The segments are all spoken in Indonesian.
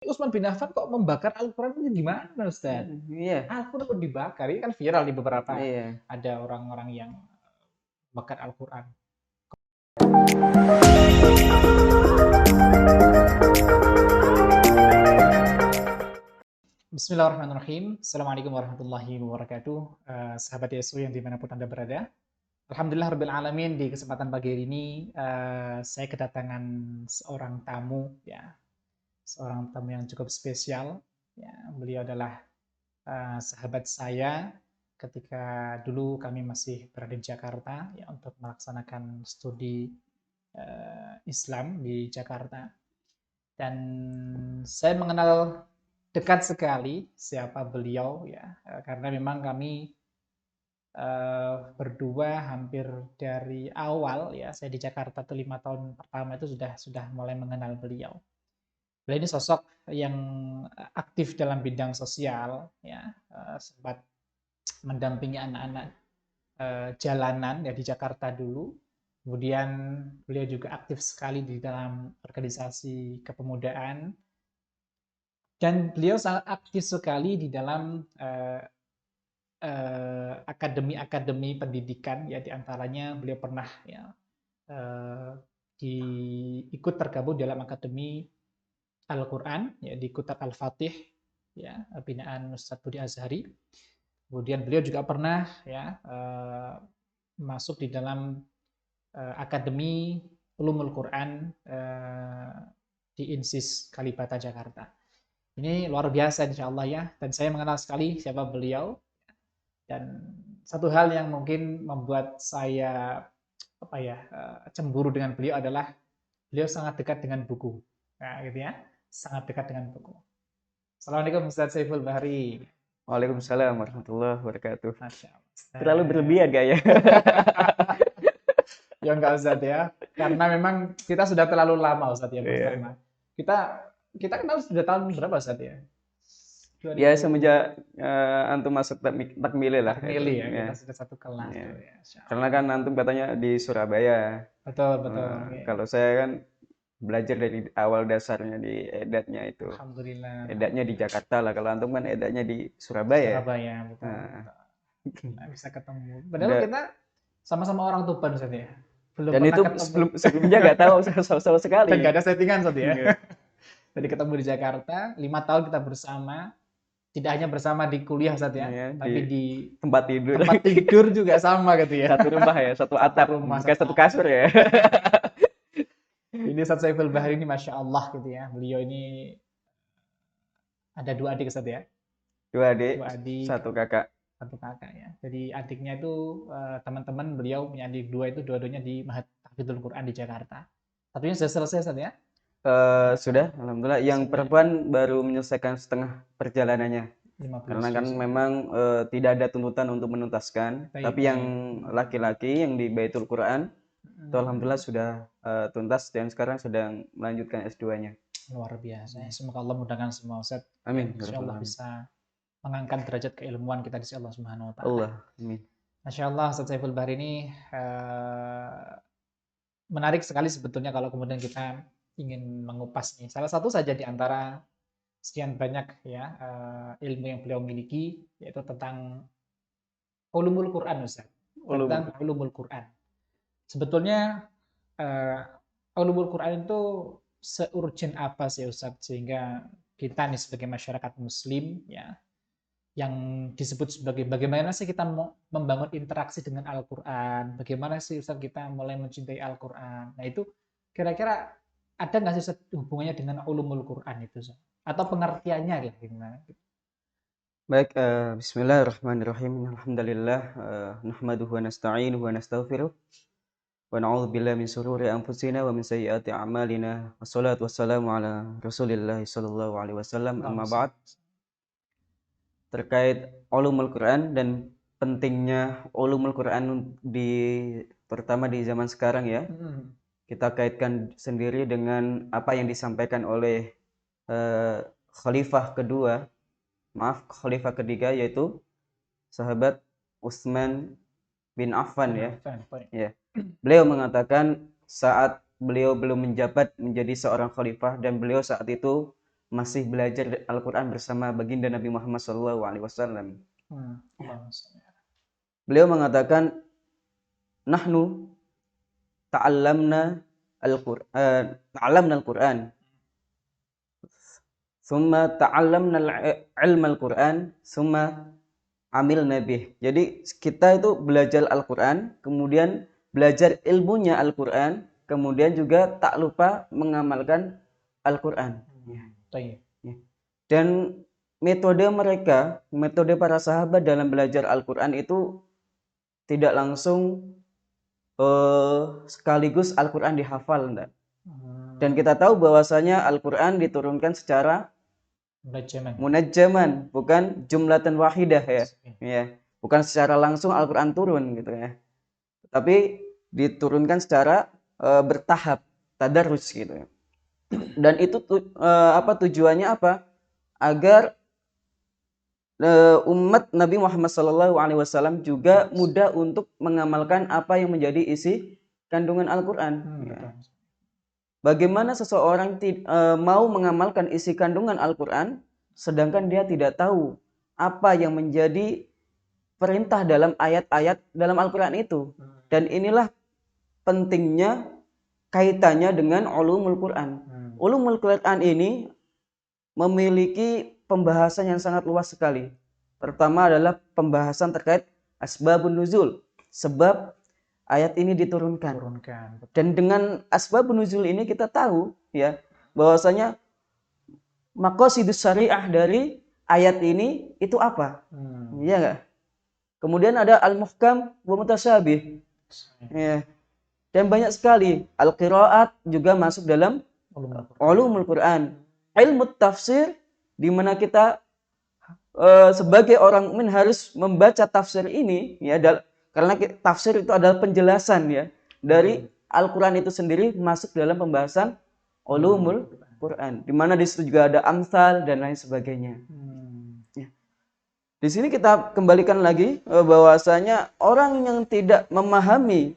Utsman bin Affan kok membakar Al-Quran itu gimana Ustaz? Iya, Al-Quran kok dibakar? Ini kan viral di beberapa, iya. ada orang-orang yang bakar Al-Quran. Bismillahirrahmanirrahim. Assalamualaikum warahmatullahi wabarakatuh. Sahabat YSU yang dimanapun Anda berada. Alhamdulillah Rabbil Alamin, di kesempatan pagi ini saya kedatangan seorang tamu, ya, seorang tamu yang cukup spesial. Ya, beliau adalah sahabat saya ketika dulu kami masih berada di Jakarta, ya, untuk melaksanakan studi Islam di Jakarta. Dan saya mengenal dekat sekali siapa beliau, ya, karena memang kami berdua hampir dari awal, ya, saya di Jakarta tuh 5 tahun pertama itu sudah mulai mengenal beliau. Beliau ini sosok yang aktif dalam bidang sosial, ya, sempat mendampingi anak-anak jalanan, ya, di Jakarta dulu. Kemudian beliau juga aktif sekali di dalam organisasi kepemudaan, dan beliau sangat aktif sekali di dalam akademi-akademi pendidikan, ya, diantaranya beliau pernah, ya, eh, ikut tergabung dalam akademi Al-Quran, ya, di Kutab Al-Fatih, ya, binaan Ustadz Budi Azhari. Kemudian beliau juga pernah, ya, masuk di dalam Akademi Ulumul Quran di INSIS Kalibata Jakarta. Ini luar biasa insya Allah, ya, dan saya mengenal sekali siapa beliau. Dan satu hal yang mungkin membuat saya apa ya cemburu dengan beliau adalah beliau sangat dekat dengan buku, nah, gitu ya, sangat dekat dengan buku. Assalamualaikum Ustaz Saiful Bahri. Waalaikumsalam warahmatullahi wabarakatuh. Masya Allah Terlalu Ustaz. berlebihan gak ya? Ya enggak Ustaz, ya, karena memang kita sudah terlalu lama Ustaz, ya, Iya. bersama. Kita kita kenal sudah tahun berapa Ustaz, ya? Ya 2000 semenjak antum masuk takmili lah itu. takmili, ya, Ya, kita sudah satu kelas ya. tuh, ya, Masya Karena Allah. kan antum katanya di Surabaya. Betul betul, oke. Kalau saya kan belajar dari awal dasarnya di edatnya itu. Alhamdulillah Edatnya di alhamdulillah. Jakarta lah. Kalau antum kan edatnya di Surabaya. Surabaya, betul Nah, betul. Nggak bisa ketemu. Padahal udah. kita sama-sama orang Tuban Ustaz, ya. Belum Dan pernah itu ketemu. sebelumnya nggak tahu sama Dan sekali. nggak ada settingan Ustaz, ya. Nggak. Jadi ketemu di Jakarta, 5 tahun kita bersama. Tidak hanya bersama di kuliah Ustaz, ya, Ya, tapi di di tempat tidur. tempat tidur juga sama gitu, ya. Satu rumah ya, satu Satu atap, rumah, bukan satu satu atap. kasur ya. Ini Ustaz Saiful Bahri ini Masya Allah gitu, ya. Beliau ini ada 2 adik Ustaz, ya. Dua adik, 2 adik, satu kakak. satu kakak, ya. Jadi adiknya itu teman-teman beliau punya adik 2 itu dua-duanya di Mahat Tahfidzul Quran di Jakarta. Satunya sudah selesai Ustaz, ya. Sudah, alhamdulillah. Yang Sudah, ya. perempuan baru menyelesaikan setengah perjalanannya. 15 Karena kan juz, ya. memang tidak ada tuntutan untuk menuntaskan. Baik, Tapi yang baik. laki-laki yang di Baitul Quran itu alhamdulillah Hmm, sudah tuntas dan sekarang sedang melanjutkan S2-nya. luar biasa, ya. Semoga Allah mudahkan semua Ustaz, dan Amin. Ya insya Rabbal Allah Alamin. bisa mengangkat derajat keilmuan kita di sisi Allah Subhanahu wa taala. Allah, amin. Masya Allah, Ustaz Saiful Bahri ini menarik sekali sebetulnya kalau kemudian kita ingin mengupas nih. Salah satu saja di antara sekian banyak, ya, ilmu yang beliau miliki, yaitu tentang ulumul Quran Ustaz. Ulumul Tentang ulumul Quran. Sebetulnya ulumul Quran itu seurgent apa sih Ustaz, sehingga kita nih sebagai masyarakat muslim, ya, yang disebut sebagai bagaimana sih kita mau membangun interaksi dengan Al-Quran, bagaimana sih Ustaz kita mulai mencintai Al-Quran. Nah itu kira-kira ada nggak sih Ustaz hubungannya dengan ulumul Quran itu Ustaz? Atau pengertiannya ya gimana? Baik, bismillahirrahmanirrahim. Alhamdulillah, nahmaduhu wa nasta'inuhu wa nastaghfiruh. Wa na'udzu billahi min syururi anfusina wa min sayyiati a'malina. Wassalatu wassalamu ala Rasulillah sallallahu alaihi wasallam. Amma Allahumma ba'd. Terkait ulumul Quran dan pentingnya ulumul Quran terutama di zaman sekarang ya. Hmm, Kita kaitkan sendiri dengan apa yang disampaikan oleh khalifah ketiga, yaitu sahabat Utsman bin Affan ya. Ya. Beliau mengatakan saat beliau belum menjabat menjadi seorang khalifah dan beliau saat itu masih belajar Al-Quran bersama baginda Nabi Muhammad SAW. Beliau mengatakan, nahnu ta'allamna al-Quran, summa ta'allamna ilma al-Quran, summa amilna bih. Jadi kita itu belajar Al-Quran, kemudian belajar ilmunya Al-Quran, kemudian juga tak lupa mengamalkan Al-Quran. Dan metode mereka, metode para sahabat dalam belajar Al-Quran itu tidak langsung sekaligus Al-Quran dihafal, enggak. Dan kita tahu bahwasanya Al-Quran diturunkan secara munajjaman, bukan jumlatan wahidah ya. Ya. Bukan secara langsung Al-Quran turun gitu ya. Tapi diturunkan secara bertahap, tadarus gitu ya. Dan itu tujuannya apa? Agar umat Nabi Muhammad SAW juga mudah untuk mengamalkan apa yang menjadi isi kandungan Al-Quran. Ya. Bagaimana seseorang mau mengamalkan isi kandungan Al-Quran, sedangkan dia tidak tahu apa yang menjadi perintah dalam ayat-ayat dalam Al-Quran itu. Dan inilah pentingnya kaitannya dengan ulumul Quran. Ulumul Quran ini memiliki pembahasan yang sangat luas sekali. Pertama adalah pembahasan terkait asbabun nuzul, sebab ayat ini diturunkan. Dan dengan asbabun nuzul ini kita tahu ya bahwasanya maqasidus syariah dari ayat ini itu apa? Iya enggak? Kemudian ada al-muhkam wa mutasyabih. Ya. Dan banyak sekali al-qiraat juga masuk dalam ulumul Quran. Ilmu tafsir di mana kita sebagai orang mukmin harus membaca tafsir ini ya karena tafsir itu adalah penjelasan ya dari Al-Quran itu sendiri masuk dalam pembahasan ulumul Quran, di mana di situ juga ada amsal dan lain sebagainya. Ya. Di sini kita kembalikan lagi bahwasanya orang yang tidak memahami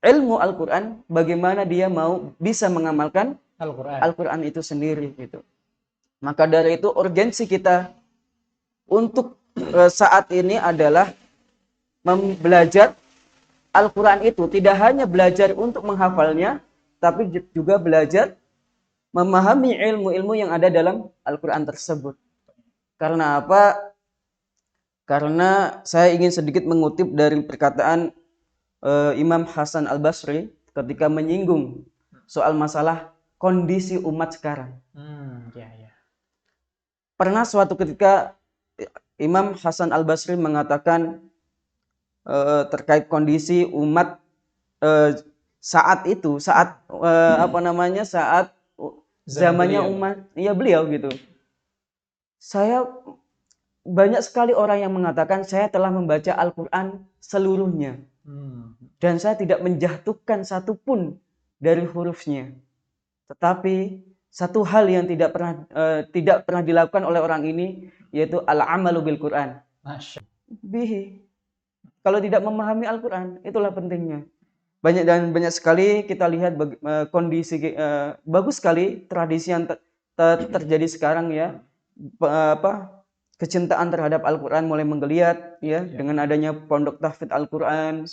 ilmu Al-Quran, bagaimana dia mau bisa mengamalkan Al-Quran itu sendiri gitu. Maka dari itu urgensi kita untuk saat ini adalah belajar Al-Quran itu tidak hanya belajar untuk menghafalnya, tapi juga belajar memahami ilmu-ilmu yang ada dalam Al-Quran tersebut. Karena apa? Karena saya ingin sedikit mengutip dari perkataan Imam Hasan Al-Basri ketika menyinggung soal masalah kondisi umat sekarang. Pernah suatu ketika Imam Hasan Al-Basri mengatakan terkait kondisi umat saat itu, saat zamannya umat, ya beliau gitu. Saya banyak sekali orang yang mengatakan saya telah membaca Al-Quran seluruhnya dan saya tidak menjatuhkan satupun dari hurufnya. Tetapi satu hal yang tidak pernah dilakukan oleh orang ini yaitu al-amalu bil Quran. Bihi. Kalau tidak memahami Al-Quran, itulah pentingnya. Banyak sekali kita lihat kondisi bagus sekali tradisi yang terjadi sekarang ya. Kecintaan terhadap Al-Quran mulai menggeliat ya dengan adanya pondok tahfidz Al-Quran.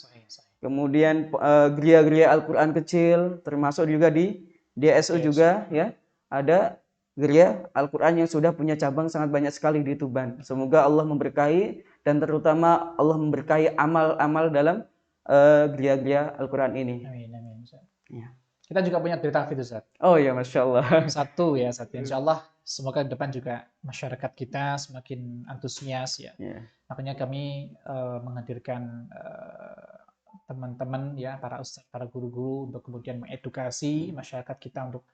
Kemudian geria-geria Al-Quran kecil, termasuk juga di DSU juga ya. Ada geria Al-Quran yang sudah punya cabang sangat banyak sekali di Tuban. Semoga Allah memberkahi dan terutama Allah memberkahi amal-amal dalam geria-geria Al-Quran ini. Amin. Ya. Kita juga punya berita tahfidz, Ustaz. Oh ya, Masya Allah. Satu. Insya Allah semoga ke depan juga masyarakat kita semakin antusias ya. Makanya kami menghadirkan teman-teman ya, para ustadz, para guru-guru untuk kemudian mengedukasi masyarakat kita untuk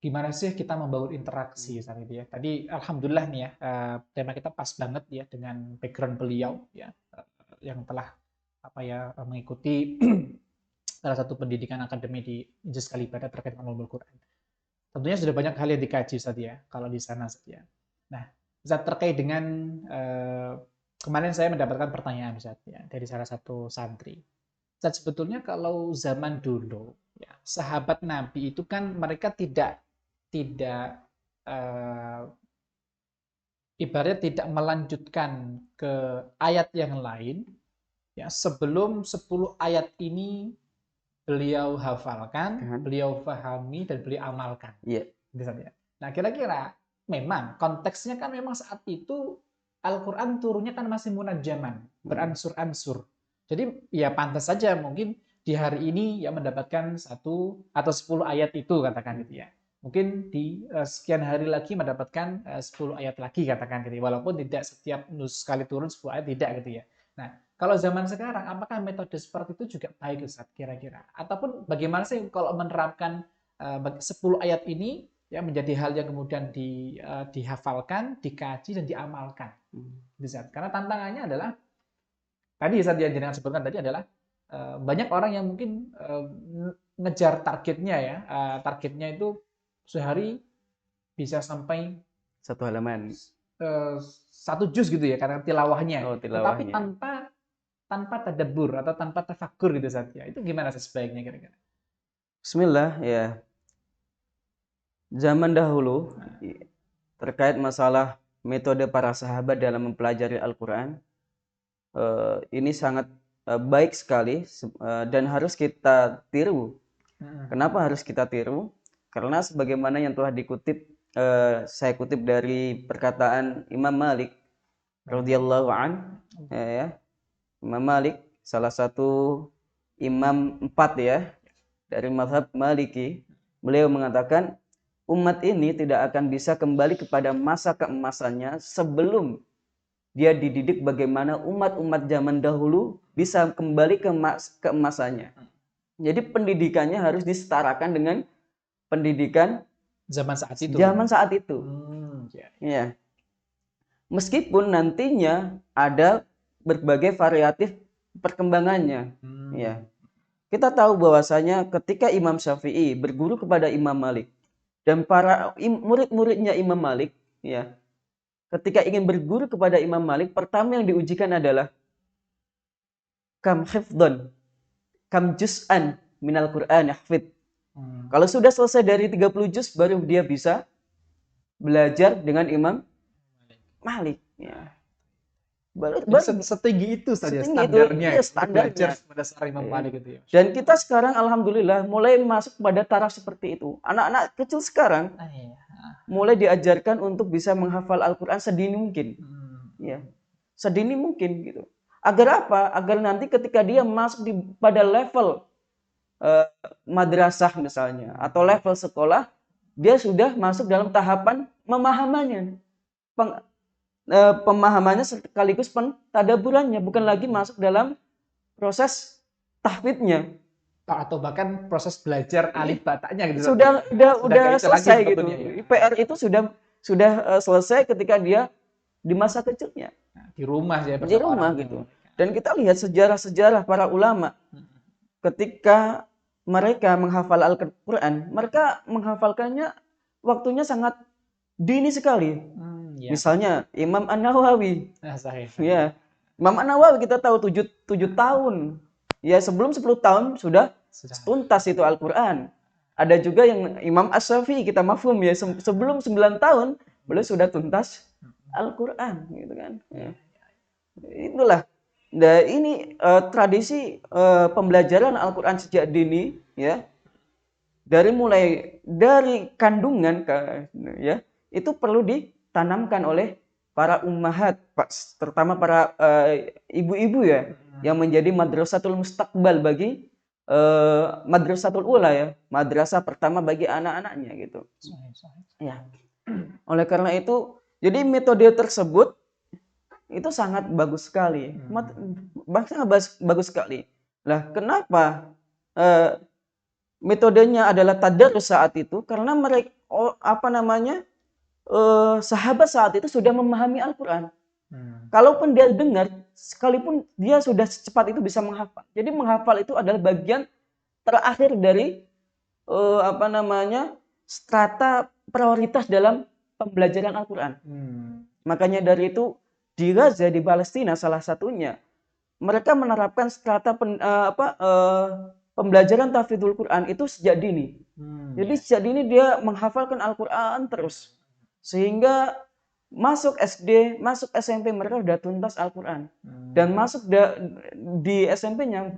gimana sih kita membangun interaksi saat itu ya. Tadi alhamdulillah nih ya, tema kita pas banget ya dengan background beliau ya, yang telah mengikuti salah satu pendidikan akademi di Injil Kalibata terkait dengan ulumul Quran. Tentunya sudah banyak hal yang dikaji Ustaz ya, kalau di sana Ustaz ya. Nah, Ustaz terkait dengan kemarin saya mendapatkan pertanyaan Ustaz ya dari salah satu santri. Ustaz, sebetulnya kalau zaman dulu ya, sahabat Nabi itu kan mereka tidak eh, ibaratnya tidak melanjutkan ke ayat yang lain, ya sebelum 10 ayat ini beliau hafalkan, Kan? beliau pahami dan beliau amalkan. Iya. Misalnya. Nah, kira-kira memang konteksnya kan memang saat itu Al-Quran turunnya kan masih munajjaman, beransur-ansur. Jadi ya pantas saja mungkin di hari ini ya mendapatkan 1 atau 10 ayat itu katakan gitu ya. Mungkin di sekian hari lagi mendapatkan 10 ayat lagi katakan gitu ya. Walaupun tidak setiap sekali turun 10 ayat tidak gitu ya. Nah, kalau zaman sekarang apakah metode seperti itu juga baik Ustaz kira-kira? Ataupun bagaimana sih kalau menerapkan 10 ayat ini ya menjadi hal yang kemudian dihafalkan, dikaji dan diamalkan. Bisa. Karena tantangannya adalah tadi yang jenengan sebutkan tadi adalah banyak orang yang mungkin ngejar targetnya ya, targetnya itu sehari bisa sampai Satu halaman. 1 juz gitu ya karena tilawahnya. Oh, Tetapi tilawahnya. tanpa tadabbur atau tanpa tafakur gitu saja. Itu gimana sebaiknya kira-kira? Bismillah ya. Zaman dahulu terkait masalah metode para sahabat dalam mempelajari Al-Quran, ini sangat baik sekali dan harus kita tiru. Kenapa harus kita tiru? Karena sebagaimana yang telah dikutip, saya kutip dari perkataan Imam Malik radhiyallahu an, ya, Imam Malik salah satu imam 4 ya dari mazhab Maliki. Beliau mengatakan umat ini tidak akan bisa kembali kepada masa keemasannya sebelum dia dididik bagaimana umat-umat zaman dahulu bisa kembali ke keemasannya. Jadi pendidikannya harus disetarakan dengan pendidikan zaman saat itu. Zaman saat itu. Ya. Meskipun nantinya ada berbagai variatif perkembangannya. Ya. Kita tahu bahwasanya ketika Imam Syafi'i berguru kepada Imam Malik dan para murid-muridnya Imam Malik, ya, ketika ingin berguru kepada Imam Malik, pertama yang diujikan adalah kam hifdhan, kam juz'an minal Qur'an hafid. Kalau sudah selesai dari 30 juz baru dia bisa belajar dengan Imam Malik. Ya. Baru setinggi itu saja standarnya. Itu, belajar pada seorang Imam Malik itu ya. Dan kita sekarang alhamdulillah mulai masuk pada taraf seperti itu. Anak-anak kecil sekarang mulai diajarkan untuk bisa menghafal Al-Quran sedini mungkin. Ya. Sedini mungkin gitu. Agar apa? Agar nanti ketika dia masuk pada level madrasah misalnya atau level sekolah, dia sudah masuk dalam tahapan memahamannya. Pemahamannya sekaligus pentadaburannya, bukan lagi masuk dalam proses tahfidnya atau bahkan proses belajar alif bataknya gitu. Sudah selesai gitu. PR itu sudah selesai ketika dia di masa kecilnya. Di rumah ya, di rumah gitu. Dan kita lihat sejarah-sejarah para ulama ketika mereka menghafal Al-Quran, mereka menghafalkannya waktunya sangat dini sekali. Ya. Misalnya Imam An-Nawawi. Ya. Imam An-Nawawi kita tahu 7 tahun. Ya, sebelum 10 tahun sudah tuntas itu Al-Quran. Ada juga yang Imam As-Syafi'i kita mafhum ya, sebelum 9 tahun beliau sudah tuntas Al-Quran gitu kan. Ya. Itulah. Nah, ini tradisi pembelajaran Al-Quran sejak dini ya. Dari kandungan ya, itu perlu ditanamkan oleh para ummahat, terutama para ibu-ibu ya, yang menjadi madrasatul mustaqbal bagi madrasatul ula ya, madrasah pertama bagi anak-anaknya gitu. Ya. Oleh karena itu, jadi metode tersebut itu sangat bagus sekali, sangat bagus sekali. Lah, kenapa metodenya adalah tadarus saat itu? Karena mereka sahabat saat itu sudah memahami Al-Quran. Kalaupun dia dengar, sekalipun dia sudah secepat itu bisa menghafal. Jadi menghafal itu adalah bagian terakhir dari strata prioritas dalam pembelajaran Al-Quran. Makanya dari itu di Gaza, di Palestina salah satunya, mereka menerapkan strata pembelajaran tahfidzul Quran itu sejak dini. Jadi sejak dini dia menghafalkan Al-Quran terus. Sehingga masuk SD, masuk SMP mereka sudah tuntas Al-Qur'an. Dan masuk di SMP-nya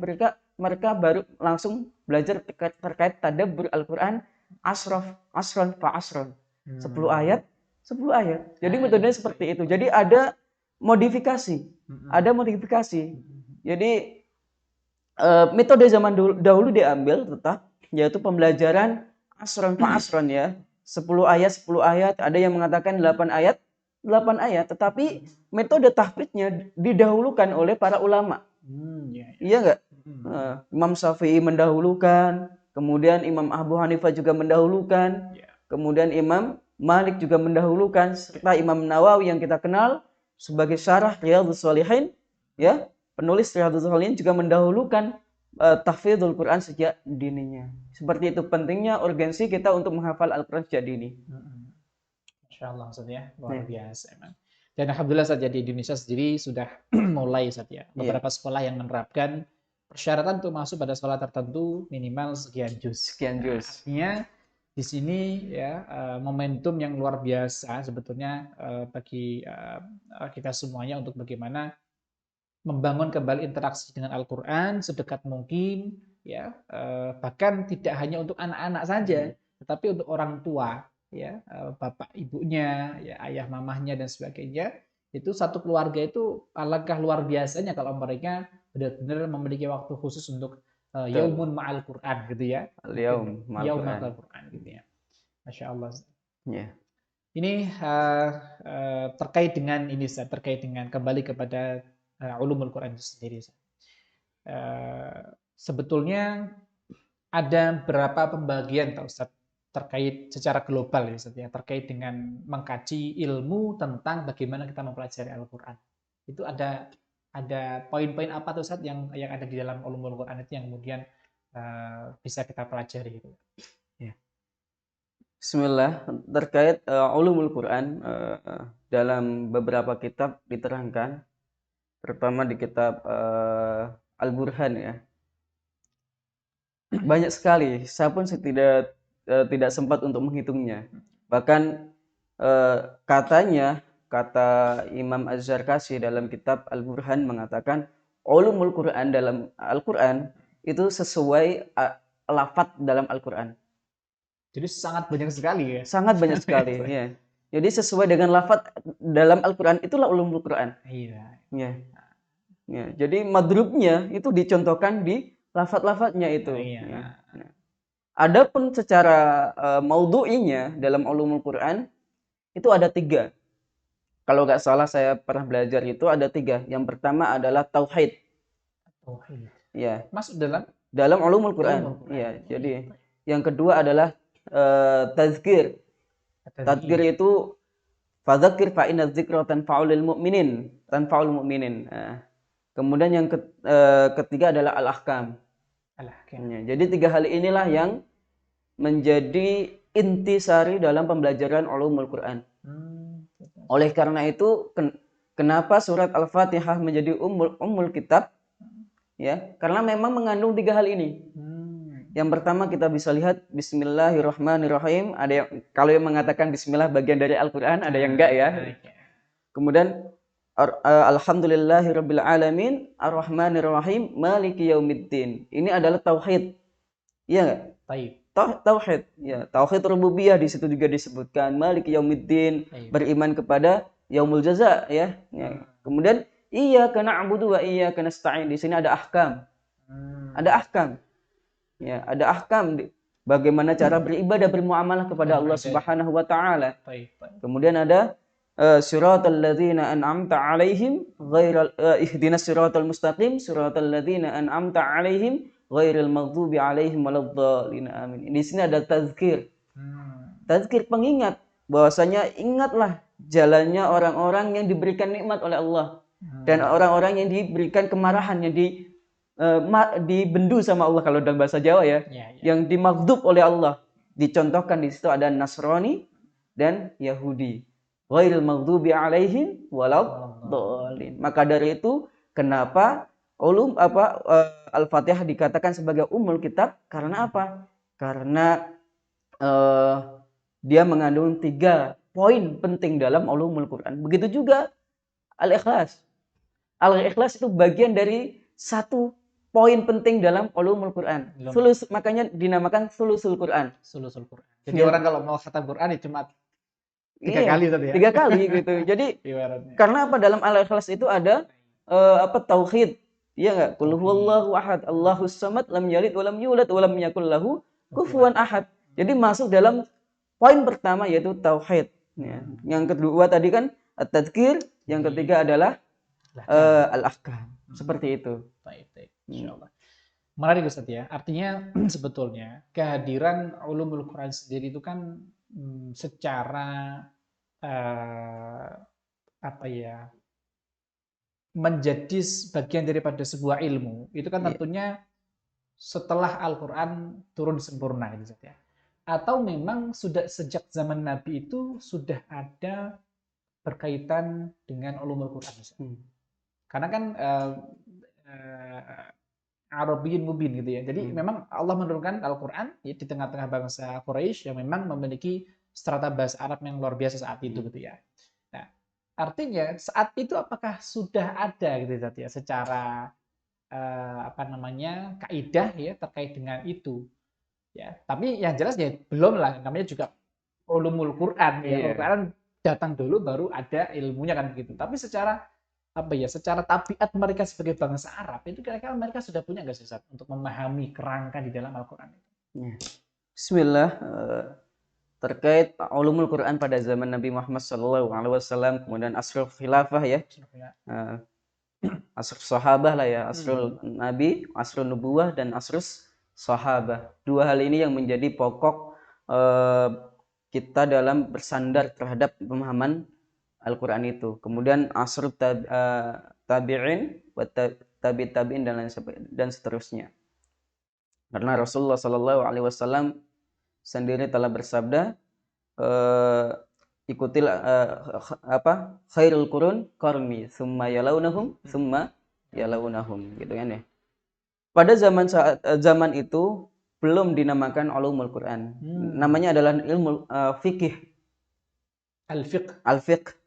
mereka baru langsung belajar terkait tadabbur Al-Qur'an asron fa asron. 10 ayat, 10 ayat. Jadi metodenya seperti itu. Jadi ada modifikasi. Ada modifikasi. Jadi metode zaman dahulu diambil tetap, yaitu pembelajaran asron fa asron ya. 10 ayat, 10 ayat, ada yang mengatakan 8 ayat, 8 ayat, tetapi metode tahfidnya didahulukan oleh para ulama. Iya enggak? Imam Syafi'i mendahulukan, kemudian Imam Abu Hanifah juga mendahulukan, kemudian Imam Malik juga mendahulukan, serta Imam Nawawi yang kita kenal sebagai syarah Riyadhus Shalihin, ya, penulis Riyadhus Shalihin juga mendahulukan tahfidzul Quran sejak dininya. Seperti itu pentingnya urgensi kita untuk menghafal Al-Quran sejak dini. Masya Allah, Ustaz ya, luar biasa emang. Dan alhamdulillah saja di Indonesia sendiri sudah mulai saja beberapa sekolah yang menerapkan persyaratan untuk masuk pada sekolah tertentu minimal sekian juz. Artinya di sini ya momentum yang luar biasa sebetulnya bagi kita semuanya untuk bagaimana membangun kembali interaksi dengan Al-Quran sedekat mungkin, ya bahkan tidak hanya untuk anak-anak saja, tetapi untuk orang tua, ya bapak ibunya, ya ayah mamahnya dan sebagainya. Itu satu keluarga itu alangkah luar biasanya kalau mereka benar-benar memiliki waktu khusus untuk yaumun ma'al Quran gitu ya. Yaum ma'al Quran gitu ya. Masya Allah. Ini terkait dengan ini, terkait dengan kembali kepada ulumul Quran itu sendiri. Sebetulnya ada berapa pembagian Pak Ustaz terkait secara global ya Ustaz ya, terkait dengan mengkaji ilmu tentang bagaimana kita mempelajari Al-Quran. Itu ada poin-poin apa tuh Ustaz yang ada di dalam ulumul Quran itu yang kemudian bisa kita pelajari gitu. Ya. Bismillah, terkait ulumul Quran dalam beberapa kitab diterangkan, terutama di kitab Al-Burhan ya. Banyak sekali, saya pun tidak sempat untuk menghitungnya. Bahkan kata Imam Az-Zarkashi dalam kitab Al-Burhan mengatakan ulumul Quran dalam Al-Quran itu sesuai lafadz dalam Al-Quran. Jadi sangat banyak sekali ya? Sangat banyak sekali, ya. Jadi sesuai dengan lafadz dalam Al-Quran itulah ulumul Quran. Iya. Ya, jadi madrubnya itu dicontohkan di lafadz-lafadznya itu. Ya. Adapun secara maudhu'inya dalam ulumul Quran itu ada 3. Kalau nggak salah saya pernah belajar itu ada 3. Yang pertama adalah tauhid. Ya. Masuk dalam ulumul Quran. Ya, jadi yang kedua adalah tazkir. Tazkir itu fadzakir fa inna dzikra tanfa'ul mu'minin. Nah, kemudian yang ketiga adalah al-ahkam. Ya, jadi 3 hal inilah yang menjadi intisari dalam pembelajaran ulumul Quran. Oleh karena itu kenapa surat Al-Fatihah menjadi ummul kitab? Ya, karena memang mengandung 3 hal ini. Yang pertama kita bisa lihat Bismillahirrahmanirrahim. Ada yang kalau yang mengatakan Bismillah bagian dari Al-Quran, ada yang enggak ya. Kemudian Alhamdulillahirabbil alamin arrahmanirrahim maliki yaumiddin. Ini adalah tauhid. Iya enggak? Tauhid. Ya, tauhid rububiyah di situ juga disebutkan maliki yaumiddin, beriman kepada yaumul jaza ya. Kemudian iyyaka na'budu wa iyyaka nasta'in. Di sini ada ahkam. Ada ahkam. Ya, ada ahkam bagaimana cara beribadah bermuamalah kepada Allah Subhanahu wa taala. Kemudian ada siratal ladzina an'amta 'alaihim ihdinas siratal mustaqim siratal ladzina an'amta 'alaihim ghairil maghdubi 'alaihim waladdallin amin. Di sini ada tazkir. Tazkir pengingat bahwasanya ingatlah jalannya orang-orang yang diberikan nikmat oleh Allah dan orang-orang yang diberikan kemarahan, yang dibendu sama Allah kalau dalam bahasa Jawa ya. Yang dimaghdub oleh Allah. Dicontohkan di situ ada Nasrani dan Yahudi. Ghairil maghdubi 'alaihim waladdallin. Maka dari itu kenapa Al-Fatihah dikatakan sebagai ummul kitab? Karena apa? Karena dia mengandung 3 poin penting dalam ulumul Quran. Begitu juga Al-Ikhlas. Al-Ikhlas itu bagian dari satu poin penting dalam ulumul Quran. Makanya dinamakan sulusul Quran. Sulusul Quran. Jadi orang kalau mau khatam Quran ya cuma 3 kali tadi ya. 3 kali gitu. Jadi karena apa, dalam Al-Ikhlas itu ada tauhid. Iya enggak? Qul huwallahu ahad, Allahus samad, lam yalid walam yulad walam yakul lahu kufuwan ahad. Jadi masuk dalam poin pertama yaitu tauhid. Ya. Yang kedua tadi kan at-tadzkir, yang ketiga adalah al-ahkam. Seperti itu. Baik. Insyaallah. Menarik Ustaz ya. Artinya sebetulnya kehadiran ulumul Quran sendiri itu kan secara menjadi bagian daripada sebuah ilmu. Itu kan tentunya setelah Al-Quran turun sempurna gitu Ustaz ya. Atau memang sudah sejak zaman Nabi itu sudah ada berkaitan dengan ulumul Quran Ustaz. Karena kan Arabiyyin mubin gitu ya. Jadi memang Allah menurunkan Al-Quran ya, di tengah-tengah bangsa Quraisy yang memang memiliki strata bahasa Arab yang luar biasa saat itu gitu ya. Nah, artinya saat itu apakah sudah ada gitu ya secara kaidah ya terkait dengan itu ya. Tapi yang jelas ya belum lah, namanya juga ulumul Quran ya. Al-Quran datang dulu baru ada ilmunya kan begitu. Tapi secara secara tabiat mereka sebagai bangsa Arab itu kira-kira mereka sudah punya nggak sih Ustaz untuk memahami kerangka di dalam Al-Quran itu? Bismillah, terkait ulumul Quran pada zaman Nabi Muhammad SAW, kemudian asrul khilafah ya, asrul sahabah lah ya, asrul nabi, asrul nubuwah, dan asrul sahabah. Dua hal ini yang menjadi pokok kita dalam bersandar terhadap pemahaman Al-Quran itu. Kemudian asrul tabi'in, tabi'in dan seterusnya. Karena Rasulullah SAW sendiri telah bersabda, ikutilah khairul qurun qarni summa yalaunahum gitu kan ya. Pada zaman itu belum dinamakan ulumul Quran. Namanya adalah ilmu fikih. Al-fiqh.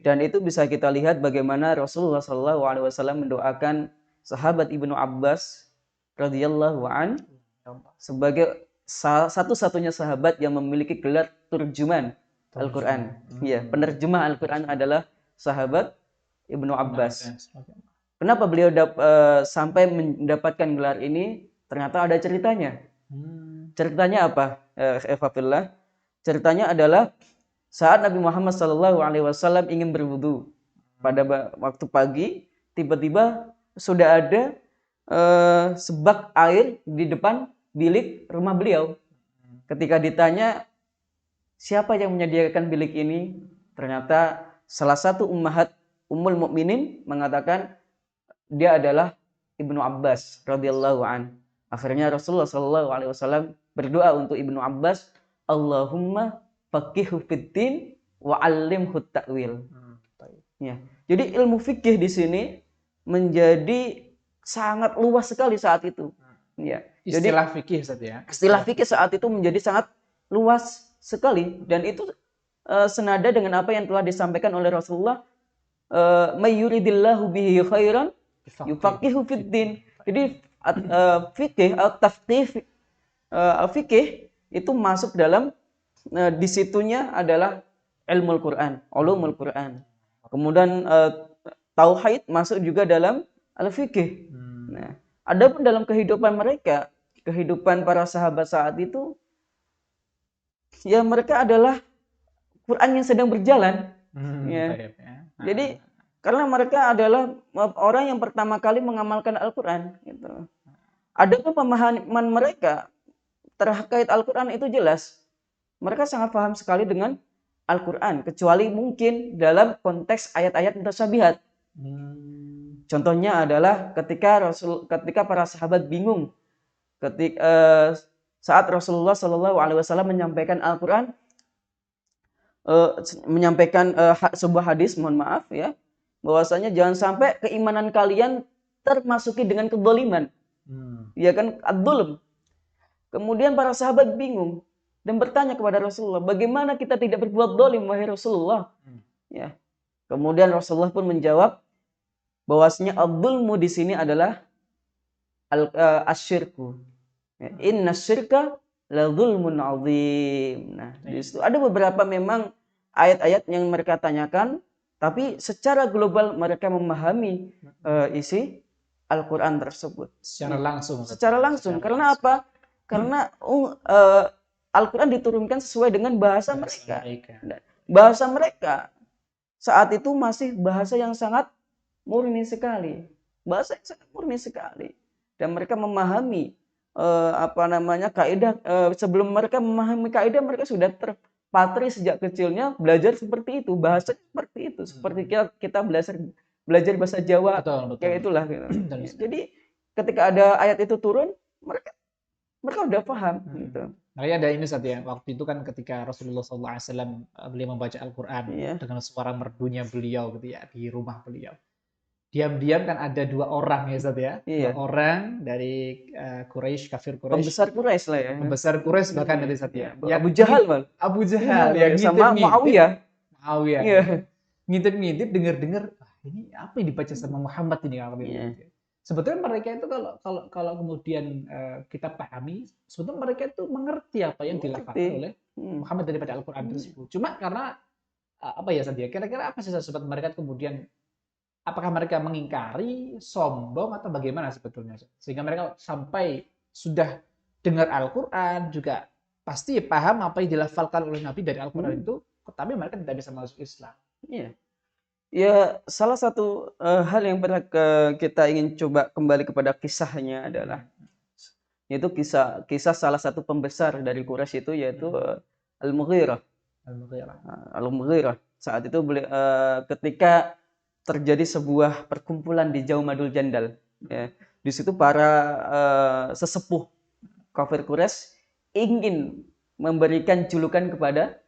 Dan itu bisa kita lihat bagaimana Rasulullah SAW mendoakan sahabat Ibnu Abbas radhiyallahu an sebagai satu-satunya sahabat yang memiliki gelar turjuman Al-Quran. Ya, penerjemah Al-Quran adalah sahabat Ibnu Abbas. Kenapa beliau sampai mendapatkan gelar ini? Ternyata ada ceritanya. Ceritanya apa? Ceritanya adalah saat Nabi Muhammad SAW ingin berwudu pada waktu pagi, tiba-tiba sudah ada sebak air di depan bilik rumah beliau. Ketika ditanya siapa yang menyediakan bilik ini, ternyata salah satu ummul mukminin mengatakan dia adalah Ibnu Abbas radhiyallahu an. Akhirnya Rasulullah SAW berdoa untuk Ibnu Abbas, Allahumma faqihhu fiddin wa 'allimhu ta'wil. Ya. Jadi ilmu fikih di sini menjadi sangat luas sekali saat itu. Ya. Istilah fikih Ustaz ya. Istilah fikih saat itu menjadi sangat luas sekali, dan itu senada dengan apa yang telah disampaikan oleh Rasulullah, may yuridillahu bihi khairan yufaqihu fiddin. Jadi fikih fikih itu masuk dalam disitunya adalah ilmu Quran, ulumul Quran. Kemudian tauhid masuk juga dalam al-fikih. Nah, adapun dalam kehidupan mereka, kehidupan para sahabat saat itu, ya mereka adalah Quran yang sedang berjalan. Ya. Jadi karena mereka adalah orang yang pertama kali mengamalkan Al-Quran. Gitu. Adapun pemahaman mereka terkait Al-Quran itu jelas. Mereka sangat paham sekali dengan Al-Quran, kecuali mungkin dalam konteks ayat-ayat mutasyabihat. Contohnya adalah ketika para sahabat bingung saat Rasulullah SAW menyampaikan Al-Quran, menyampaikan sebuah hadis, mohon maaf ya, bahwasanya jangan sampai keimanan kalian termasuki dengan kezaliman. Ya kan, ad-dzulm. Kemudian para sahabat bingung. dan bertanya kepada Rasulullah, bagaimana kita tidak berbuat zalim wahai Rasulullah? Ya. Kemudian Rasulullah pun menjawab bahwasanya adzulmu di sini adalah asyirku. Ya, inna syirka la zulmun azim. Nah, di situ ada beberapa memang ayat-ayat yang mereka tanyakan, tapi secara global mereka memahami isi Al-Quran tersebut. Secara langsung. Secara langsung. Karena apa? Karena Al-Quran diturunkan sesuai dengan bahasa mereka. Bahasa mereka saat itu masih bahasa yang sangat murni sekali. Bahasa yang sangat murni sekali. Dan mereka memahami kaidah, sebelum mereka memahami kaidah, mereka sudah terpatri sejak kecilnya belajar seperti itu, bahasa seperti itu, seperti kita belajar bahasa Jawa, betul. kayak itulah gitu. Jadi ketika ada ayat itu turun, mereka udah paham gitu. Makanya ada ini saja, waktu itu kan ketika Rasulullah SAW beliau membaca Al-Quran dengan suara merdunya beliau gitu ya, di rumah beliau. Diam-diam kan ada 2 orang ya Ustaz ya. 2 orang dari Quraisy, kafir Quraisy. Pembesar Quraisy lah ya. Pembesar Quraisy bahkan dari Ustaz ya. Abu Jahal, Abu Jahal ya, sama Muawiyah. Ngintip-ngintip, dengar-dengar, ini apa yang dibaca sama Muhammad ini? Sebetulnya mereka itu kalau kemudian kita pahami, sebetulnya mereka itu mengerti apa yang dilafalkan oleh Muhammad daripada Al-Quran tersebut. Cuma karena apa ya Ustaz ya, kira-kira apa sih sebab mereka kemudian, apakah mereka mengingkari, sombong, atau bagaimana sebetulnya? Sehingga mereka sampai sudah dengar Al-Quran, juga pasti paham apa yang dilafalkan oleh Nabi dari Al-Quran itu, tapi mereka tidak bisa masuk Islam. Iya. Ya, salah satu hal yang pernah kita ingin coba kembali kepada kisahnya adalah, yaitu kisah salah satu pembesar dari Quraisy itu, yaitu Al-Mughirah. Al-Mughirah. Saat itu ketika terjadi sebuah perkumpulan di Jaumadul Jandal. Ya. Di situ para sesepuh kafir Quraisy ingin memberikan julukan kepada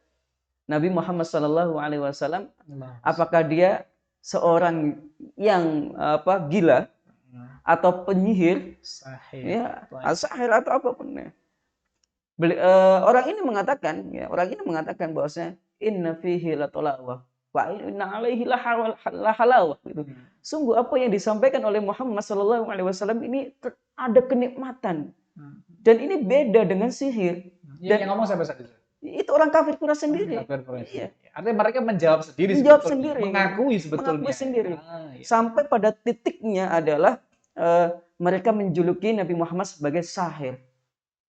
Nabi Muhammad SAW. Apakah dia seorang yang gila atau penyihir, sahir atau apapun. Ya. Orang ini mengatakan bahwasanya inna fihi latolawah wa inna alaihi lahalawah gitu. Sungguh apa yang disampaikan oleh Muhammad SAW ini ada kenikmatan, dan ini beda dengan sihir. Dan yang ngomong siapa saja? Itu orang kafir Quraisy sendiri. Iya. Artinya mereka menjawab sendiri, mengakui sebetulnya. Sendiri. Sampai pada titiknya adalah mereka menjuluki Nabi Muhammad sebagai sahir,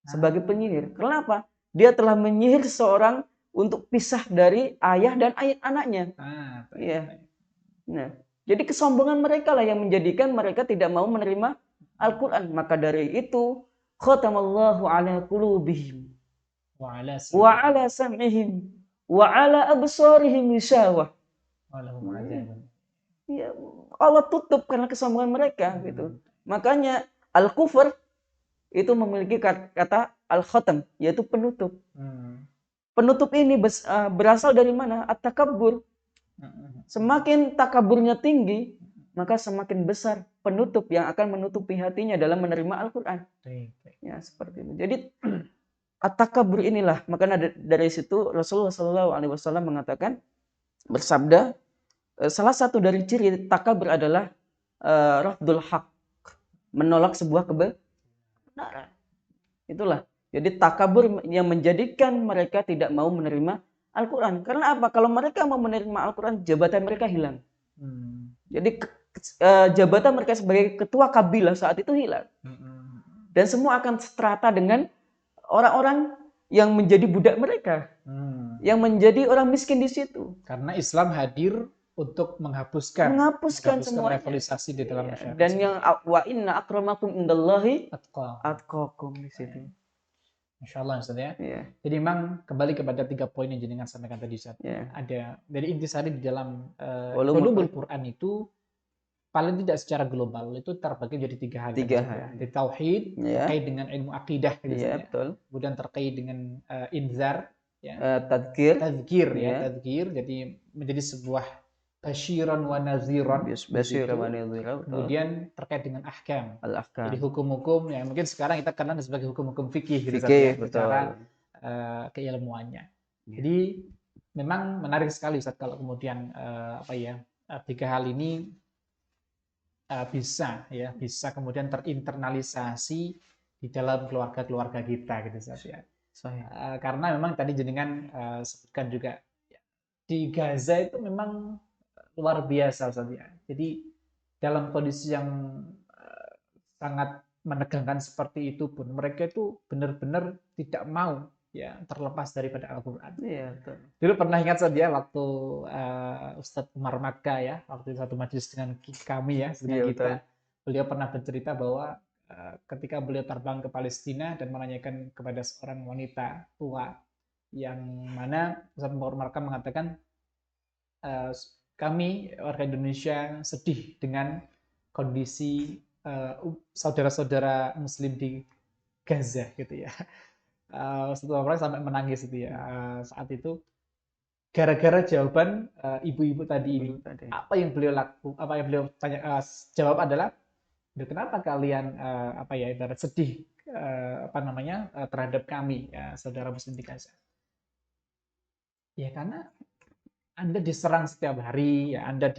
sebagai penyihir. Kenapa? Dia telah menyihir seseorang untuk pisah dari ayah dan anaknya. Nah, jadi kesombongan mereka lah yang menjadikan mereka tidak mau menerima Al-Quran. Maka dari itu, khatamallahu ala qulubihim wa ala sam'ihim wa ala absarihim ghishawah. Ya, Allah tutup karena kesombongan mereka gitu. Makanya al-kufr itu memiliki kata al-khatam, yaitu penutup. Penutup ini berasal dari mana? At-takabbur. Semakin takaburnya tinggi, maka semakin besar penutup yang akan menutupi hatinya dalam menerima Al-Quran. Ya, seperti itu. Jadi at-takabbur inilah, makanya dari situ Rasulullah SAW mengatakan, bersabda, salah satu dari ciri takabur adalah rafdul haq, menolak sebuah kebenaran. Itulah. Jadi takabur yang menjadikan mereka tidak mau menerima Al-Quran. Karena apa? Kalau mereka mau menerima Al-Quran, jabatan mereka hilang. Jadi jabatan mereka sebagai ketua kabilah saat itu hilang. Dan semua akan seterata dengan orang-orang yang menjadi budak mereka, yang menjadi orang miskin di situ. Karena Islam hadir untuk menghapuskan semua revolusi di dalam masyarakat. Dan yang wa inna akramakum indallahi atqakum di situ. Masya Allah Ustaz ya. Jadi memang kembali kepada 3 poin yang jenengan sampaikan tadi Ustaz. Ada dari intisari di dalam ulumul Quran itu paling tidak secara global itu terbagi jadi 3 hal. Di tauhid, terkait dengan ilmu akidah gitu ya. Kemudian terkait dengan inzar, tadzkir, jadi menjadi sebuah basyiran wa naziran. Kemudian terkait dengan ahkam. Jadi hukum-hukum yang mungkin sekarang kita kenal sebagai hukum-hukum fikih gitu ya. Secara keilmuannya. Ya. Jadi memang menarik sekali Ustaz kalau kemudian tiga hal ini bisa kemudian terinternalisasi di dalam keluarga-keluarga kita gitu Ustaz ya. Karena memang tadi jenengan sebutkan juga di Gaza itu memang luar biasa Ustaz ya. Jadi dalam kondisi yang sangat menegangkan seperti itu pun mereka itu benar-benar tidak mau ya terlepas daripada Al-Qur'an. Iya, betul. Dulu pernah ingat saya waktu Ustadz Umar Matka ya, waktu satu majelis dengan kami ya, dengan kita. Beliau pernah bercerita bahwa ketika beliau terbang ke Palestina dan menanyakan kepada seorang wanita tua yang mana Ustadz Umar Matka mengatakan kami warga Indonesia sedih dengan kondisi saudara-saudara Muslim di Gaza gitu ya. Ustadz Umar Matka sampai menangis gitu ya saat itu. Gara-gara jawaban ibu-ibu tadi ini, apa yang beliau jawab adalah, kenapa kalian ibarat sedih terhadap kami saudara Muslim di Gaza? Ya karena Anda diserang setiap hari, ya Anda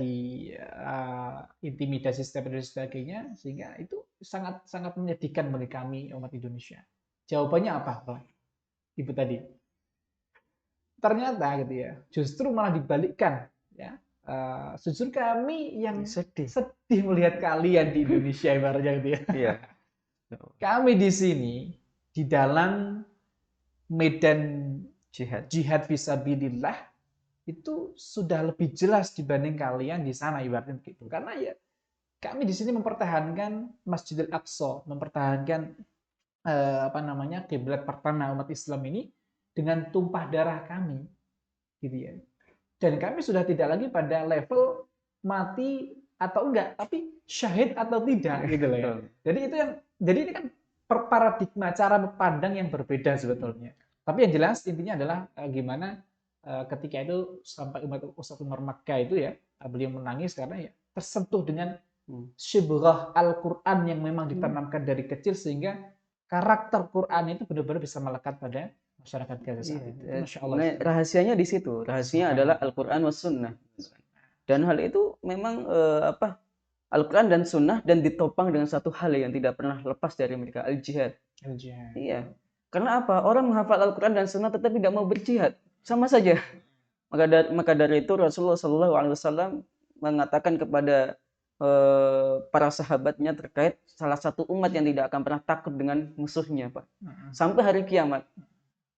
intimidasi setiap hari dan sebagainya, sehingga itu sangat sangat menyedihkan bagi kami umat Indonesia. Jawabannya apa, Pak? Ibu tadi. Ternyata gitu ya, justru malah dibalikkan ya. Justru kami yang sedih melihat kalian di Indonesia ibaratnya gitu ya. Iya. Kami di sini di dalam medan jihad fisabilillah itu sudah lebih jelas dibanding kalian di sana ibaratnya begitu. Karena ya kami di sini mempertahankan Masjidil Aqsa, mempertahankan kiblat pertama umat Islam ini dengan tumpah darah kami, gitu ya. Dan kami sudah tidak lagi pada level mati atau enggak, tapi syahid atau tidak, gitu loh ya. Jadi ini kan paradigma cara pandang yang berbeda sebetulnya. Tapi yang jelas intinya adalah gimana ketika itu sampai Ustadz Umar Makkah itu ya, beliau menangis karena ya tersentuh dengan syibrah Al-Quran yang memang ditanamkan dari kecil sehingga karakter Quran itu benar-benar bisa melekat pada masyarakat Gaza saat itu. Masya Allah. Rahasianya di situ. Rahasianya adalah Al-Quran was Sunnah. Dan hal itu memang Al-Quran dan Sunnah dan ditopang dengan satu hal yang tidak pernah lepas dari mereka, al-jihad. Iya. Karena apa? Orang menghafal Al-Quran dan Sunnah tetapi tidak mau berjihad, sama saja. Maka dari itu Rasulullah SAW mengatakan kepada para sahabatnya terkait salah satu umat yang tidak akan pernah takut dengan musuhnya, Pak. Sampai hari kiamat.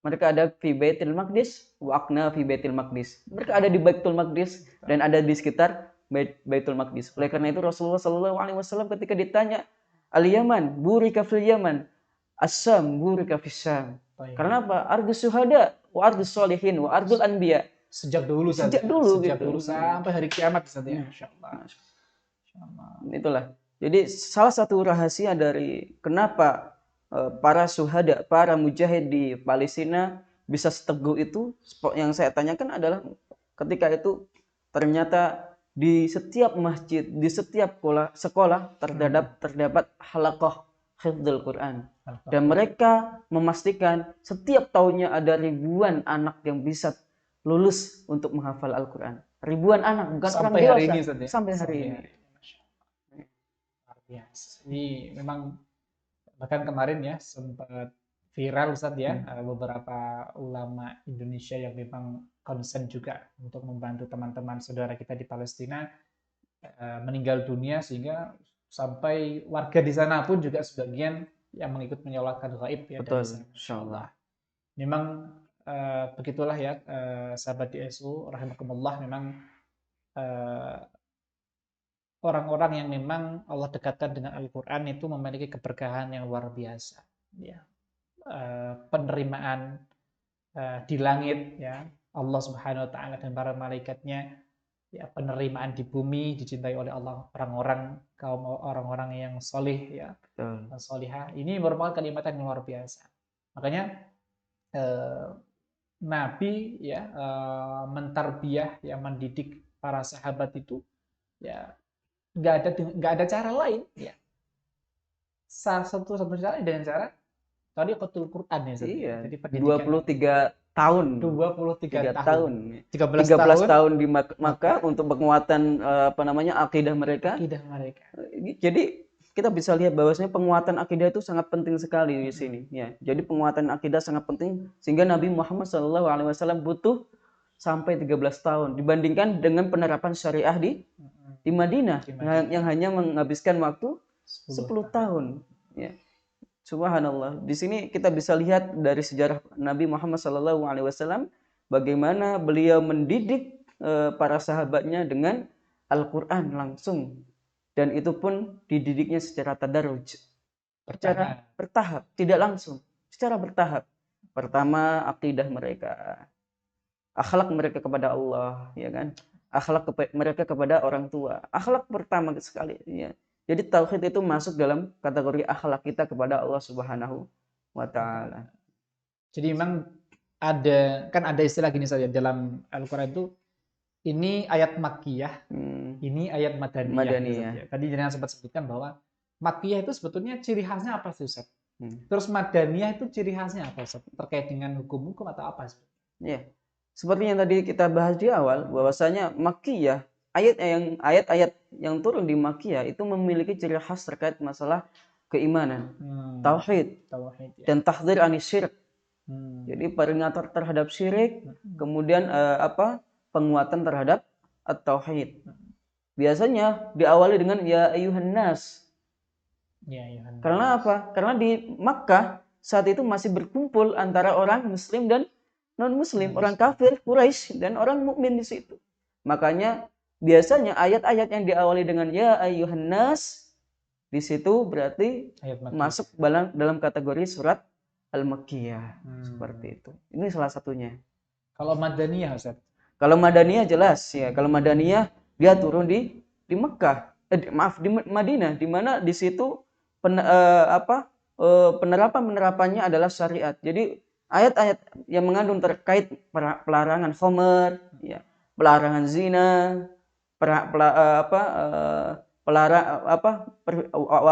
Mereka ada di Baitul Maqdis, waqna fi Baitul Maqdis. Mereka ada di Baitul Maqdis dan ada di sekitar Baitul Maqdis. Oleh karena itu Rasulullah SAW ketika ditanya, Al-Yaman, burika fil Yaman, As-Sam, burika fis Syam. Karena apa? Ardus syuhada, wa ardus sholihin, wa ardul anbiya. Sejak dulu sampai hari kiamat saja. Masyaallah. Itulah. Jadi salah satu rahasia dari kenapa para syuhada, para mujahid di Palestina bisa seteguh itu, yang saya tanyakan adalah ketika itu ternyata di setiap masjid, di setiap sekolah terdapat halaqah hifdzul Quran. Dan mereka memastikan setiap tahunnya ada ribuan anak yang bisa lulus untuk menghafal Al-Quran. Ribuan anak, bukan orang dewasa. Sampai hari ini. Ini memang bahkan kemarin ya sempat viral Ustaz ya, beberapa ulama Indonesia yang memang concern juga untuk membantu teman-teman saudara kita di Palestina meninggal dunia, sehingga sampai warga di sana pun juga sebagian yang mengikut menyolatkan gaib ya. Betul, insyaallah. Memang begitulah ya sahabat DSU rahimakumullah, memang orang-orang yang memang Allah dekatkan dengan Al-Quran itu memiliki keberkahan yang luar biasa. Ya. Penerimaan di langit, ya Allah Subhanahu Wa Taala dan para malaikatnya, ya penerimaan di bumi dicintai oleh Allah orang-orang yang solih, ya solihah. Ini merupakan kalimat yang luar biasa. Makanya Nabi ya mentarbiyah, ya mendidik para sahabat itu ya nggak ada cara lain ya. Salah satu cara dengan cara Thariqatul Quran ya Ustaz ya. Iya, Jadi pendidikan 23 tahun. 23 3 tahun. tahun. 13 13 tahun tahun di maka Makkah untuk penguatan apa namanya akidah mereka. akidah mereka. Jadi kita bisa lihat bahwasanya penguatan akidah itu sangat penting sekali di Mm-mm. sini ya. Jadi penguatan akidah sangat penting sehingga Nabi Muhammad SAW butuh sampai 13 tahun dibandingkan dengan penerapan syariah di Madinah Di Madinah yang hanya menghabiskan waktu 10 10 tahun. tahun ya. Subhanallah. Di sini kita bisa lihat dari sejarah Nabi Muhammad SAW bagaimana beliau mendidik para sahabatnya dengan Al-Quran langsung, dan itu pun dididiknya secara tadarruj, secara bertahap, tidak langsung, secara bertahap. Pertama akidah mereka, akhlak mereka kepada Allah, ya kan, akhlak mereka kepada orang tua, akhlak pertama sekali ya. Jadi tauhid itu masuk dalam kategori akhlak kita kepada Allah Subhanahu wa taala. Jadi memang ada istilah gini saja dalam Al-Qur'an itu, ini ayat Makkiyah, ini ayat Madaniyah. Gitu, ya. Tadi jenengan sempat sebutkan bahwa Makkiyah itu sebetulnya ciri khasnya apa sih Ustaz? Terus Madaniyah itu ciri khasnya apa Ustaz? Terkait dengan hukum-hukum atau apa? Ya. Seperti yang tadi kita bahas di awal, bahwasanya Makkiyah, ayat-ayat yang turun di Makkiyah itu memiliki ciri khas terkait masalah keimanan, tauhid, ya. Dan tahdzir anis syirik. Jadi peringatan terhadap syirik, kemudian penguatan terhadap at-tauhid. Biasanya diawali dengan ya ayyuhan nas. Ya, karena apa? Karena di Makkah saat itu masih berkumpul antara orang Muslim dan non-Muslim, orang kafir, Quraisy, dan orang mukmin di situ. Makanya biasanya ayat-ayat yang diawali dengan ya ayyuhan nas di situ berarti masuk dalam kategori surat Al-Makkiyah. Seperti itu. Ini salah satunya. Kalau Madaniyah, Ustaz? Kalau Madaniyah jelas ya. Kalau Madaniyah dia turun di Mekah. Di Madinah, di mana di situ penerapannya adalah syariat. Jadi ayat-ayat yang mengandung terkait pelarangan khamr, ya, pelarangan zina, wa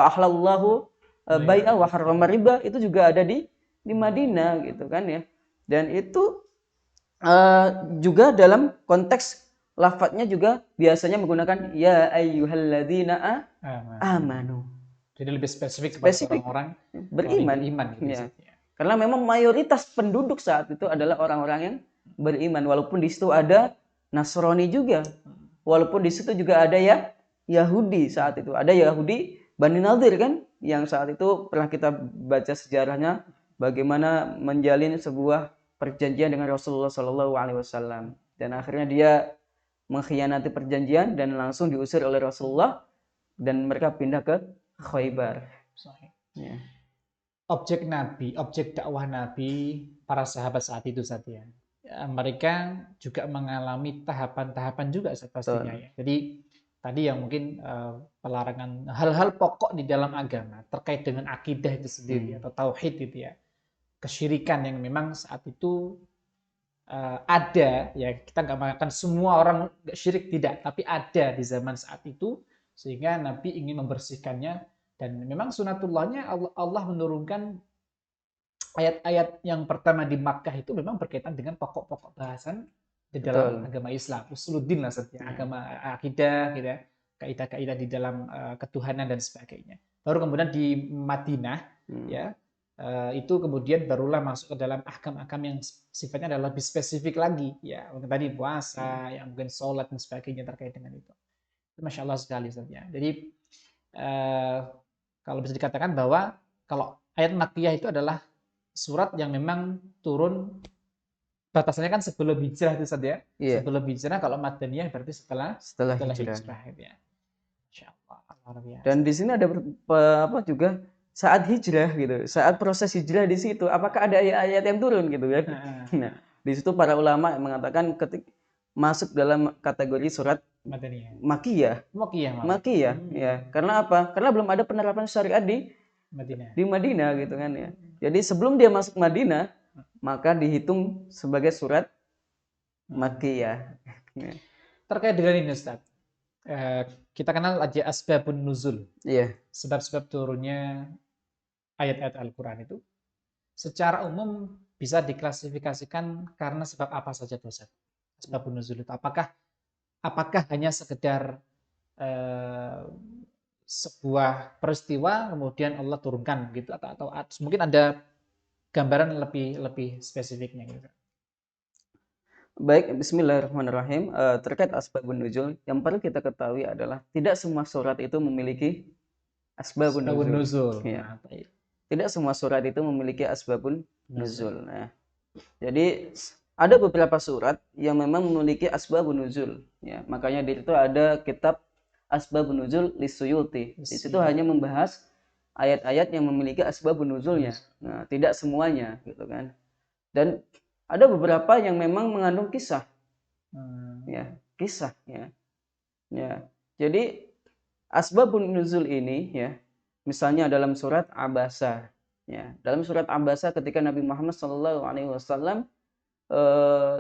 ahlallahu bai'a wa harrama riba, itu juga ada di Madinah gitu kan ya. Dan itu juga dalam konteks lafadznya juga biasanya menggunakan ya ayyuhalladzina amanu. Jadi lebih spesifik kepada orang-orang beriman gitu ya. Karena memang mayoritas penduduk saat itu adalah orang-orang yang beriman, walaupun di situ ada Nasrani juga. Walaupun di situ juga ada ya Yahudi saat itu. Ada Yahudi Bani Nadir kan, yang saat itu pernah kita baca sejarahnya bagaimana menjalin sebuah perjanjian dengan Rasulullah SAW, dan akhirnya dia mengkhianati perjanjian dan langsung diusir oleh Rasulullah, dan mereka pindah ke Khaybar. Ya. Objek Nabi, objek dakwah Nabi, para sahabat saat itu saja. Ya, mereka juga mengalami tahapan-tahapan juga pastinya ya. Jadi tadi yang mungkin pelarangan hal-hal pokok di dalam agama terkait dengan akidah itu sendiri atau tauhid itu ya. Kesyirikan yang memang saat itu ada ya, kita nggak mengatakan semua orang syirik, tidak, tapi ada di zaman saat itu, sehingga Nabi ingin membersihkannya. Dan memang sunatullahnya Allah menurunkan ayat-ayat yang pertama di Makkah itu memang berkaitan dengan pokok-pokok bahasan di dalam agama Islam, usuluddin lah seperti agama akidah gitu ya, kaidah-kaidah di dalam ketuhanan dan sebagainya. Baru kemudian di Madinah ya, itu kemudian barulah masuk ke dalam ahkam-ahkam yang sifatnya adalah lebih spesifik lagi ya, mungkin tadi puasa, yang mungkin sholat dan sebagainya terkait dengan itu. Masya Allah sekali saja. Jadi kalau bisa dikatakan bahwa kalau ayat Makkiyah itu adalah surat yang memang turun batasannya kan sebelum hijrah itu saja. Yeah. Sebelum hijrah. Kalau Madaniyah berarti setelah hijrah gitu ya. Masya Allah. Dan di sini ada juga saat hijrah gitu, saat proses hijrah di situ, apakah ada ayat-ayat yang turun gitu kan? Nah, di situ para ulama mengatakan masuk dalam kategori surat Makkiyah. Ya. Karena apa? Karena belum ada penerapan syariat di Madinah gitu kan ya. Jadi sebelum dia masuk Madinah, maka dihitung sebagai surat Makkiyah. Terkait dengan ini Ustaz, kita kenal aja asbabun nuzul. Sebab-sebab turunnya ayat-ayat Al-Quran itu. secara umum bisa diklasifikasikan karena sebab apa saja dosa? Asbabun nuzul itu. Apakah hanya sekedar eh, sebuah peristiwa kemudian Allah turunkan gitu atau mungkin ada gambaran lebih lebih spesifiknya gitu. Baik, bismillahirrahmanirrahim. Terkait asbabun nuzul, yang perlu kita ketahui adalah tidak semua surat itu memiliki asbabun Asbabun nuzul. nuzul. Ya, Nah, baik. tidak semua surat itu memiliki asbabun Nuzul. nuzul. Nah, jadi ada beberapa surat yang memang memiliki asbabun nuzul. Ya, makanya di situ ada kitab Asbabun Nuzul Lisuyuti. Di situ hanya membahas ayat-ayat yang memiliki asbabun nuzulnya. Nah, tidak semuanya, gitu kan. Dan ada beberapa yang memang mengandung kisah, ya, kisah, ya. Jadi asbabun nuzul ini, ya, misalnya dalam surat Abasa, ya, dalam surat Abasa ketika Nabi Muhammad SAW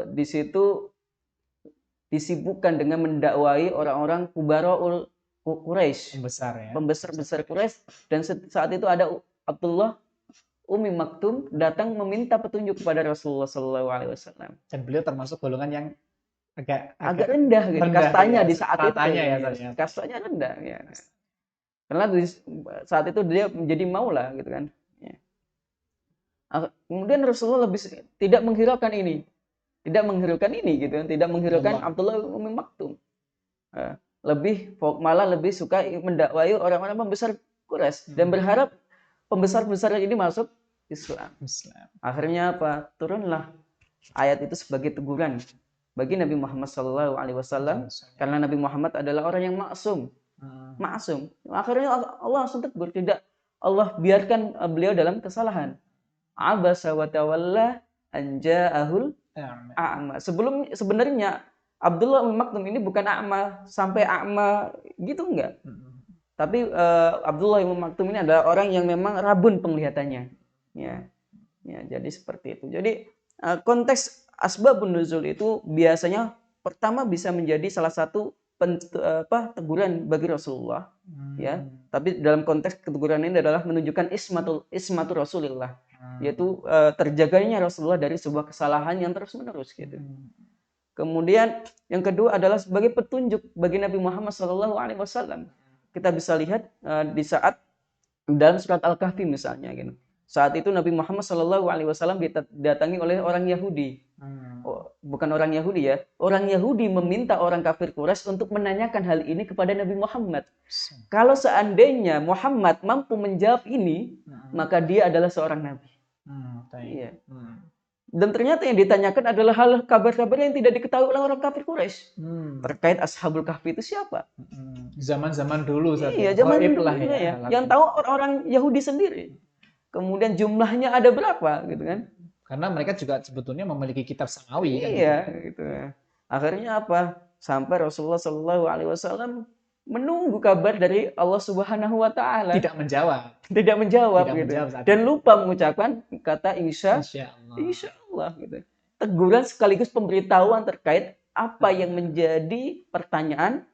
di situ disibukkan dengan mendakwai orang-orang kubaroul Quraisy, Pembesar ya. pembesar-besar Quraisy, dan saat itu ada Abdullah Umi Maktum datang meminta petunjuk kepada Rasulullah SAW. Dan beliau termasuk golongan yang Agak rendah gitu, rendah kastanya ya, di saat itu, katanya ya, ya, kastanya rendah, ya. Karena saat itu dia menjadi maula gitu kan. Ya. Kemudian Rasulullah lebih tidak menghiraukan ini, gitu kan, tidak menghiraukan Abdullah Umi Maktum. Malah lebih suka mendakwai orang-orang pembesar Quraisy dan berharap pembesar-pembesar ini masuk Islam. Akhirnya apa? Turunlah ayat itu sebagai teguran bagi Nabi Muhammad SAW, karena Nabi Muhammad adalah orang yang maksum. Akhirnya Allah langsung tegur, tidak Allah biarkan beliau dalam kesalahan. Abasa wa tawalla an ja'ahul a'ma. Sebenarnya Abdullah bin Maktum ini bukan a'ma sampai a'ma gitu, enggak. Tapi Abdullah bin Maktum ini adalah orang yang memang rabun penglihatannya. Ya, jadi seperti itu. Jadi konteks asbabun nuzul itu biasanya pertama bisa menjadi salah satu teguran bagi Rasulullah, ya. Tapi dalam konteks keteguran ini adalah menunjukkan ismatul Rasulullah, yaitu terjaganya Rasulullah dari sebuah kesalahan yang terus-menerus gitu. Kemudian yang kedua adalah sebagai petunjuk bagi Nabi Muhammad SAW. Kita bisa lihat di saat dalam surat Al-Kahfi misalnya gitu. Saat itu Nabi Muhammad SAW didatangi oleh orang Yahudi. Bukan orang Yahudi ya. Orang Yahudi meminta orang kafir Quraisy untuk menanyakan hal ini kepada Nabi Muhammad. Kalau seandainya Muhammad mampu menjawab ini, maka dia adalah seorang nabi. Iya. Dan ternyata yang ditanyakan adalah hal kabar-kabar yang tidak diketahui oleh orang kafir Quraisy. Terkait Ashabul Kahfi itu siapa? Zaman-zaman dulu. Iya, zaman dulu ya. Yang tahu orang-orang Yahudi sendiri. Kemudian jumlahnya ada berapa gitu kan? Karena mereka juga sebetulnya memiliki kitab samawi. Iya, kan, gitu. Akhirnya apa? Sampai Rasulullah SAW menunggu kabar dari Allah Subhanahu Wa Taala. Tidak menjawab gitu. Dan lupa mengucapkan kata insya Allah gitu. Teguran sekaligus pemberitahuan terkait apa yang menjadi pertanyaan,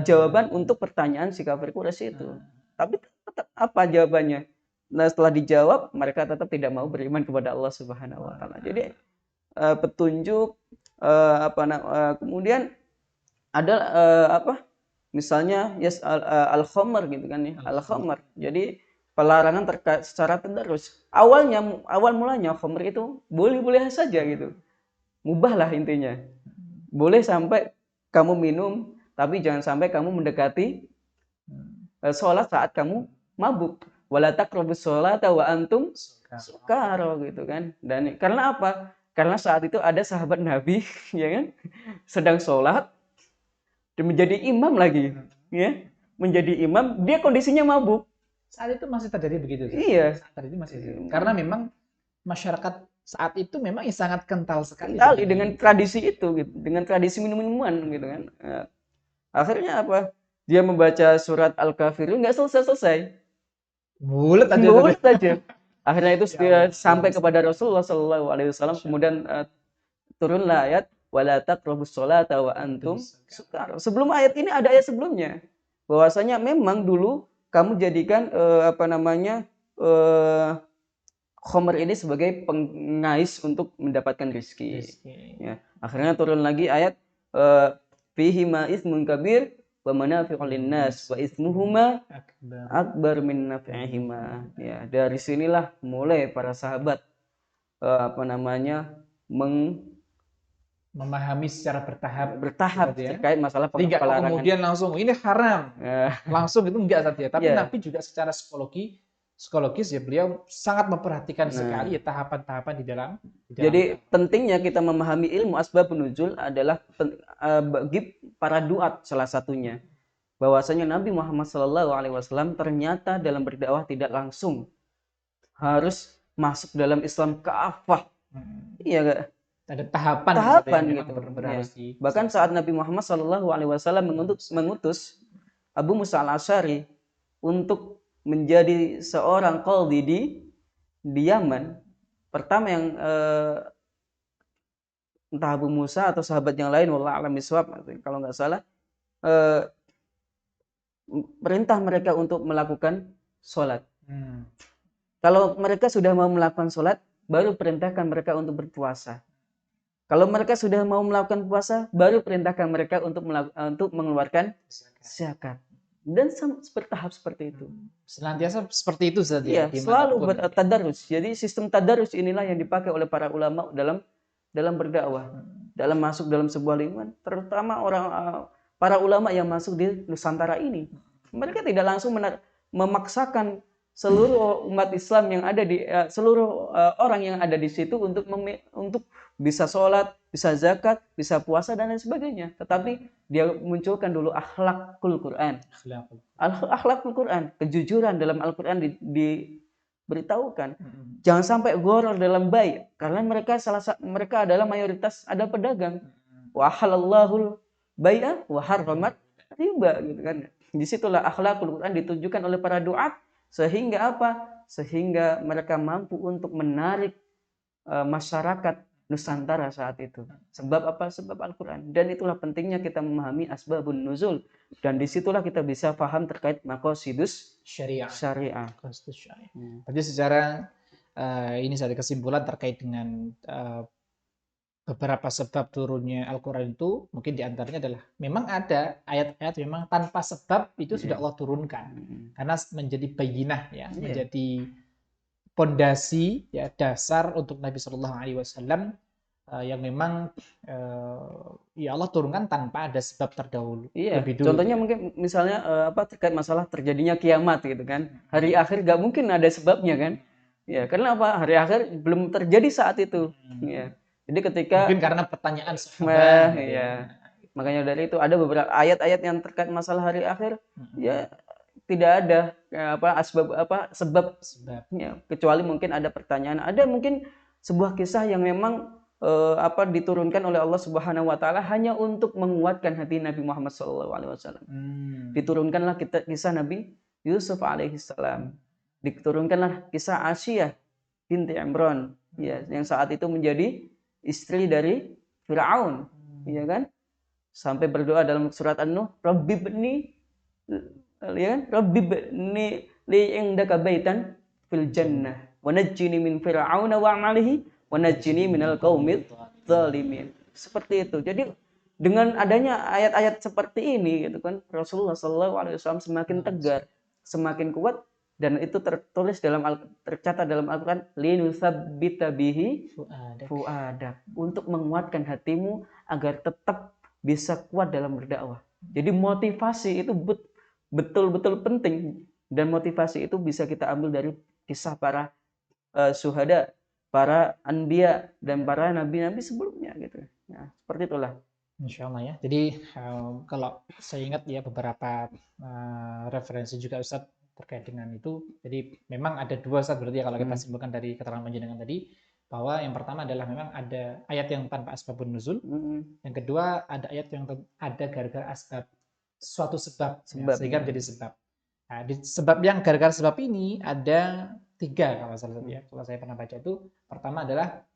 jawaban untuk pertanyaan si kafir Quraisy itu. Tapi tetap apa jawabannya? Nah, setelah dijawab, mereka tetap tidak mau beriman kepada Allah Subhanahu Wa Taala. Jadi petunjuk kemudian ada misalnya al-khamr gitu kan ya, al-khamr. Jadi pelarangan terkait secara terus. Awal mulanya khamr itu boleh-boleh saja gitu. Mubah lah intinya. Boleh sampai kamu minum, tapi jangan sampai kamu mendekati sholat saat kamu mabuk. Wala taqrabus sholata wa antum sukara gitu kan. Dan karena apa? Karena saat itu ada sahabat Nabi ya kan, sedang sholat dan menjadi imam lagi, ya. Menjadi imam, dia kondisinya mabuk. Saat itu masih terjadi begitu. Iya. Saat itu masih. Karena memang masyarakat saat itu memang sangat kental sekali dengan tradisi itu gitu, dengan tradisi minum-minuman gitu kan. Akhirnya apa? Dia membaca surat Al-Kafirun nggak selesai. Bulat aja. Akhirnya itu sampai kepada Rasulullah SAW. Kemudian turunlah ayat wala taqrabus sholata wa antum sukara. Sebelum ayat ini ada ayat sebelumnya. Bahwasanya memang dulu kamu jadikan khamr ini sebagai pengais untuk mendapatkan rezeki. Ya. Akhirnya turun lagi ayat fihi ma ismun kabir wa manafi'u linnas wa ismuhuma akbar min naf'ihima. Ya, dari sinilah mulai para sahabat memahami secara bertahap ya, terkait masalah pelarangan. Kemudian langsung ini haram. Langsung itu enggak saja, tapi Nabi juga secara psikologis ya beliau sangat memperhatikan sekali ya tahapan-tahapan di dalam. Jadi pentingnya kita memahami ilmu asbabun nuzul adalah bagi para duat salah satunya. Bahwasanya Nabi Muhammad SAW ternyata dalam berdakwah tidak langsung harus masuk dalam Islam kafah. Iya enggak? Ada tahapan gitu. Ya. Bahkan saat Nabi Muhammad SAW mengutus Abu Musa al-Asy'ari untuk menjadi seorang qadhi di Yaman, pertama yang entah Abu Musa atau sahabat yang lain, wallahu a'lam bishawab, kalau nggak salah, perintah mereka untuk melakukan sholat. Kalau mereka sudah mau melakukan sholat, baru perintahkan mereka untuk berpuasa. Kalau mereka sudah mau melakukan puasa, baru perintahkan mereka untuk mengeluarkan zakat. Dan bertahap seperti itu. Senantiasa seperti itu saja. Iya, selalu tadarus. Jadi sistem tadarus inilah yang dipakai oleh para ulama dalam berdakwah, dalam masuk dalam sebuah lingkungan, terutama para ulama yang masuk di Nusantara ini. Mereka tidak langsung memaksakan seluruh umat Islam yang ada di seluruh orang yang ada di situ untuk bisa sholat, bisa zakat, bisa puasa dan lain sebagainya. Tetapi dia munculkan dulu akhlakul Quran. Akhlakul Quran, kejujuran dalam Al-Quran diberitahukan. Jangan sampai gharar dalam bai, karena mereka adalah mayoritas ada pedagang. Wa halallahu bai'a wa harramat riba, gitu kan. Disitulah akhlakul Quran ditunjukkan oleh para duat, sehingga apa? Sehingga mereka mampu untuk menarik masyarakat Nusantara saat itu. Sebab apa? Sebab Al-Quran. Dan itulah pentingnya kita memahami asbabun nuzul. Dan disitulah kita bisa paham terkait maqasidus syariah. Jadi secara ini saja kesimpulan terkait dengan beberapa sebab turunnya Al-Quran itu, mungkin diantaranya adalah memang ada ayat-ayat memang tanpa sebab itu sudah Allah turunkan. Karena menjadi bayinah ya, menjadi pondasi ya, dasar untuk Nabi Shallallahu Alaihi Wasallam yang memang ya Allah turunkan tanpa ada sebab terdahulu. Lebih dulu. Contohnya mungkin misalnya terkait masalah terjadinya kiamat gitu kan, hari akhir gak mungkin ada sebabnya kan, ya karena apa? Hari akhir belum terjadi saat itu. Ya. Jadi ketika mungkin karena pertanyaan sahabat. Ya. Makanya dari itu ada beberapa ayat-ayat yang terkait masalah hari akhir ya tidak ada sebabnya, kecuali mungkin ada pertanyaan, ada mungkin sebuah kisah yang memang diturunkan oleh Allah Subhanahu wa taala hanya untuk menguatkan hati Nabi Muhammad SAW. Diturunkanlah kisah Nabi Yusuf alaihissalam. Diturunkanlah kisah Asyiyah binti Imran, ya, yang saat itu menjadi istri dari Firaun, ya kan? Sampai berdoa dalam surat An-Nuh, Rabbibni, ya kan? Rabbibni li indaka baitan fil jannah wa najjini min fir'auna wa 'amalihi wa najjini minal qaumidz zalimin. Seperti itu. Jadi dengan adanya ayat-ayat seperti ini gitu kan, Rasulullah SAW semakin tegar, semakin kuat, dan itu tercatat dalam Al-Quran, linusabbita bihi fuadak, untuk menguatkan hatimu agar tetap bisa kuat dalam berdakwah. Jadi motivasi itu betul-betul penting, dan motivasi itu bisa kita ambil dari kisah para syuhada, para anbiya, dan para nabi-nabi sebelumnya gitu. Nah, seperti itulah. Insya Allah ya. Jadi kalau saya ingat ya beberapa referensi juga Ustadz terkait dengan itu. Jadi memang ada dua Ustadz berarti ya kalau kita simpulkan dari keterangan panjenengan tadi, bahwa yang pertama adalah memang ada ayat yang tanpa asbabun nuzul. Yang kedua ada ayat yang ada gara-gara asbab, suatu sebab ya, sehingga menjadi sebab. Nah, di sebab yang gara-gara sebab ini ada 3 kalau salah satu ya. Kalau saya pernah baca itu, pertama adalah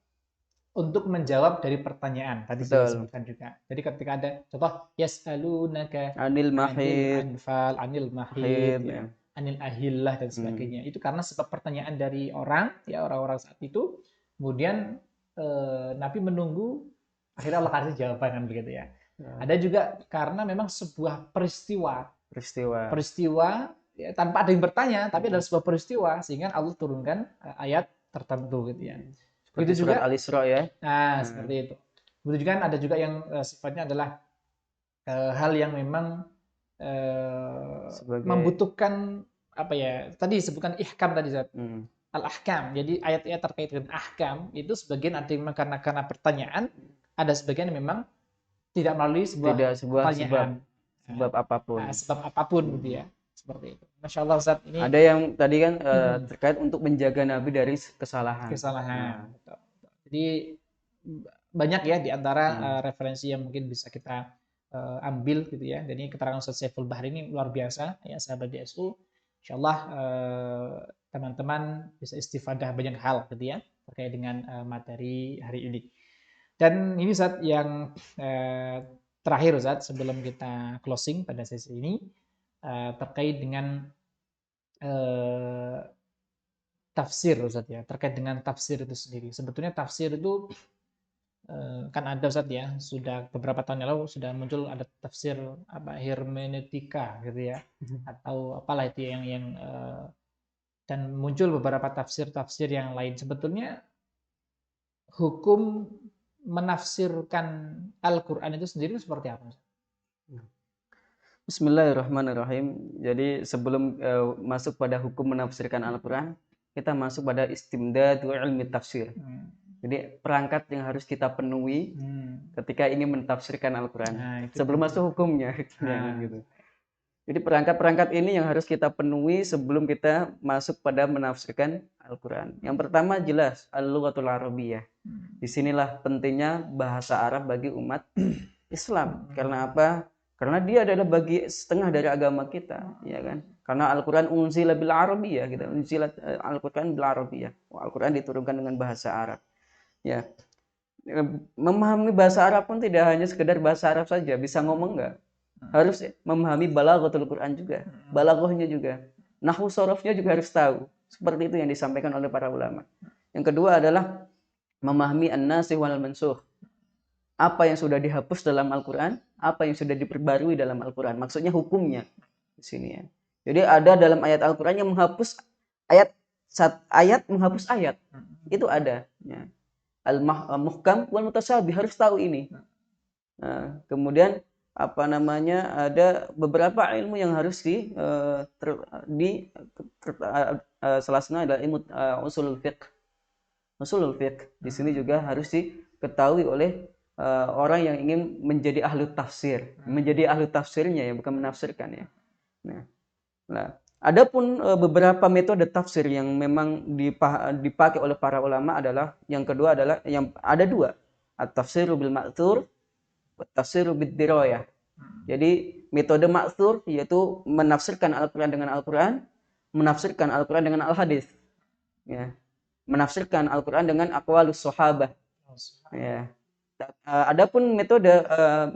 untuk menjawab dari pertanyaan tadi saya sebutkan juga. Jadi ketika ada contoh yas'alunaka anil mahid, anil mahid ya. anil ahillah dan sebagainya. Itu karena sebab pertanyaan dari orang, ya orang-orang saat itu. Kemudian Nabi menunggu, akhirnya Allah kasih jawaban kan begitu ya. Ada juga karena memang sebuah peristiwa ya, tanpa ada yang bertanya, tapi adalah sebuah peristiwa sehingga Allah turunkan ayat tertentu gitu ya. Seperti Begitu surat juga, Al-Isra ya. nah seperti itu. Begitu juga ada juga yang sifatnya adalah hal yang memang Sebagai membutuhkan apa ya? Tadi sebutkan ihkam tadi Zat. Al-ahkam. Jadi ayat-ayat terkait dengan ahkam itu sebagian ada yang karena pertanyaan, ada sebagian yang memang tidak melalui sebuah tidak sebuah pertanyaan. sebab apapun. Sebab apapun gitu ya. Seperti itu. Masya Allah Ustaz, ini Ada yang tadi kan terkait untuk menjaga Nabi dari kesalahan. kesalahan. Betul. Jadi banyak ya di antara referensi yang mungkin bisa kita ambil gitu ya. Dan ini keterangan Ustaz Saiful Bahri ini luar biasa ya sahabat DSU. Insyaallah teman-teman bisa istifadah banyak hal gitu ya terkait dengan materi hari ini. Dan ini Ustaz yang terakhir Ustaz sebelum kita closing pada sesi ini terkait dengan tafsir Ustaz ya, terkait dengan tafsir itu sendiri. Sebetulnya tafsir itu kan ada Ustaz ya, sudah beberapa tahun yang lalu sudah muncul ada tafsir apa hermeneutika gitu ya, atau apalah itu yang dan muncul beberapa tafsir-tafsir yang lain. Sebetulnya hukum menafsirkan Al-Qur'an itu sendiri seperti apa? Bismillahirrahmanirrahim. Jadi sebelum masuk pada hukum menafsirkan Al-Quran, kita masuk pada istimdadu ilmi tafsir. Jadi perangkat yang harus kita penuhi ketika ingin mentafsirkan Al-Quran. Sebelum masuk hukumnya. Gitu. Jadi perangkat-perangkat ini yang harus kita penuhi sebelum kita masuk pada menafsirkan Al-Quran. Yang pertama jelas al-lughatul arabiyyah. Disinilah pentingnya bahasa Arab bagi umat Islam. Karena apa? Karena dia adalah bagi setengah dari agama kita, ya kan? Karena Al-Qur'an unzila bil arabiyyah, gitu. Unzila Al-Qur'an bil arabiyyah. Al-Qur'an diturunkan dengan bahasa Arab. Ya. Memahami bahasa Arab pun tidak hanya sekedar bahasa Arab saja, bisa ngomong enggak? Harus memahami balaghatul Qur'an juga, balaghahnya juga. Nahwu sharafnya juga harus tahu. Seperti itu yang disampaikan oleh para ulama. Yang kedua adalah memahami an-nasikh wal mansukh. Apa yang sudah dihapus dalam Al-Quran, apa yang sudah diperbarui dalam Al-Quran. Maksudnya hukumnya di sini ya. Jadi ada dalam ayat Al-Quran yang menghapus ayat menghapus ayat. Itu ada. Ya. Al-muhkam wal mutasabih, harus tahu ini. Nah, kemudian ada beberapa ilmu yang harus salah satunya adalah ilmu usulul fiqh. Usulul fiqh di sini juga harus diketahui oleh orang yang ingin menjadi ahli tafsir, menjadi ahli tafsirnya ya, bukan menafsirkan ya. Nah, adapun beberapa metode tafsir yang memang dipakai oleh para ulama adalah yang kedua adalah yang ada dua, at-tafsiru bil ma'thur, at-tafsiru bid dirayah. Jadi metode ma'thur yaitu menafsirkan Al-Qur'an dengan Al-Qur'an, menafsirkan Al-Qur'an dengan Al-Hadis. Ya. Menafsirkan Al-Qur'an dengan aqwalus sahabah. Ya. Adapun metode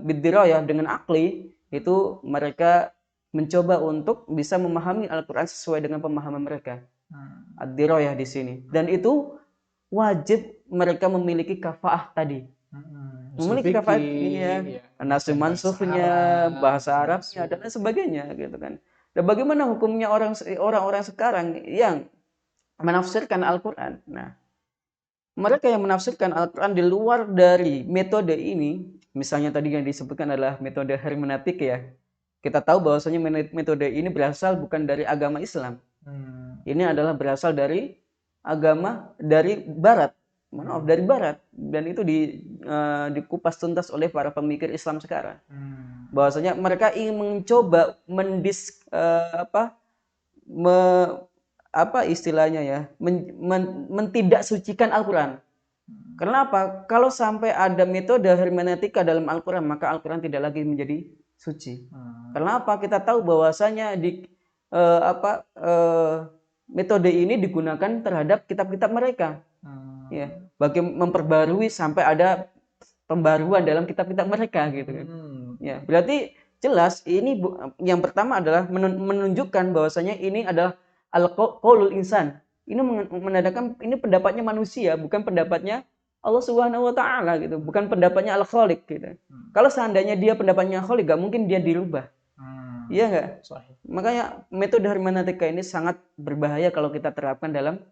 bidirayah dengan akli itu mereka mencoba untuk bisa memahami Al-Qur'an sesuai dengan pemahaman mereka. Ad-dirayah di sini. Dan itu wajib mereka memiliki kafaah tadi. Memiliki kafaah ya, nasu mansukhnya, bahasa Arabnya dan sebagainya gitu kan. Dan bagaimana hukumnya orang-orang sekarang yang menafsirkan Al-Qur'an? Nah, mereka yang menafsirkan Al-Quran di luar dari metode ini, misalnya tadi yang disebutkan adalah metode hermeneutik ya. Kita tahu bahwasanya metode ini berasal bukan dari agama Islam. Ini adalah berasal dari agama dari Barat. Dari Barat. Dan itu dikupas tuntas oleh para pemikir Islam sekarang. Bahwasanya mereka ingin mencoba mentidak sucikan Al-Quran. Karena apa? Kalau sampai ada metode hermeneutika dalam Al-Quran, maka Al-Quran tidak lagi menjadi suci. Karena apa? Kita tahu bahwasanya metode ini digunakan terhadap kitab-kitab mereka. Ya, bagi memperbarui sampai ada pembaruan dalam kitab-kitab mereka gitu kan. Ya, berarti jelas ini yang pertama adalah menunjukkan bahwasanya ini adalah al-qaulul insan. Ini menandakan ini pendapatnya manusia, bukan pendapatnya Allah Subhanahu wa taala gitu, bukan pendapatnya Al-Khaliq gitu. Kalau seandainya dia pendapatnya Khaliq, gak mungkin dia dirubah. Iya enggak? Makanya metode hermeneutika ini sangat berbahaya kalau kita terapkan dalam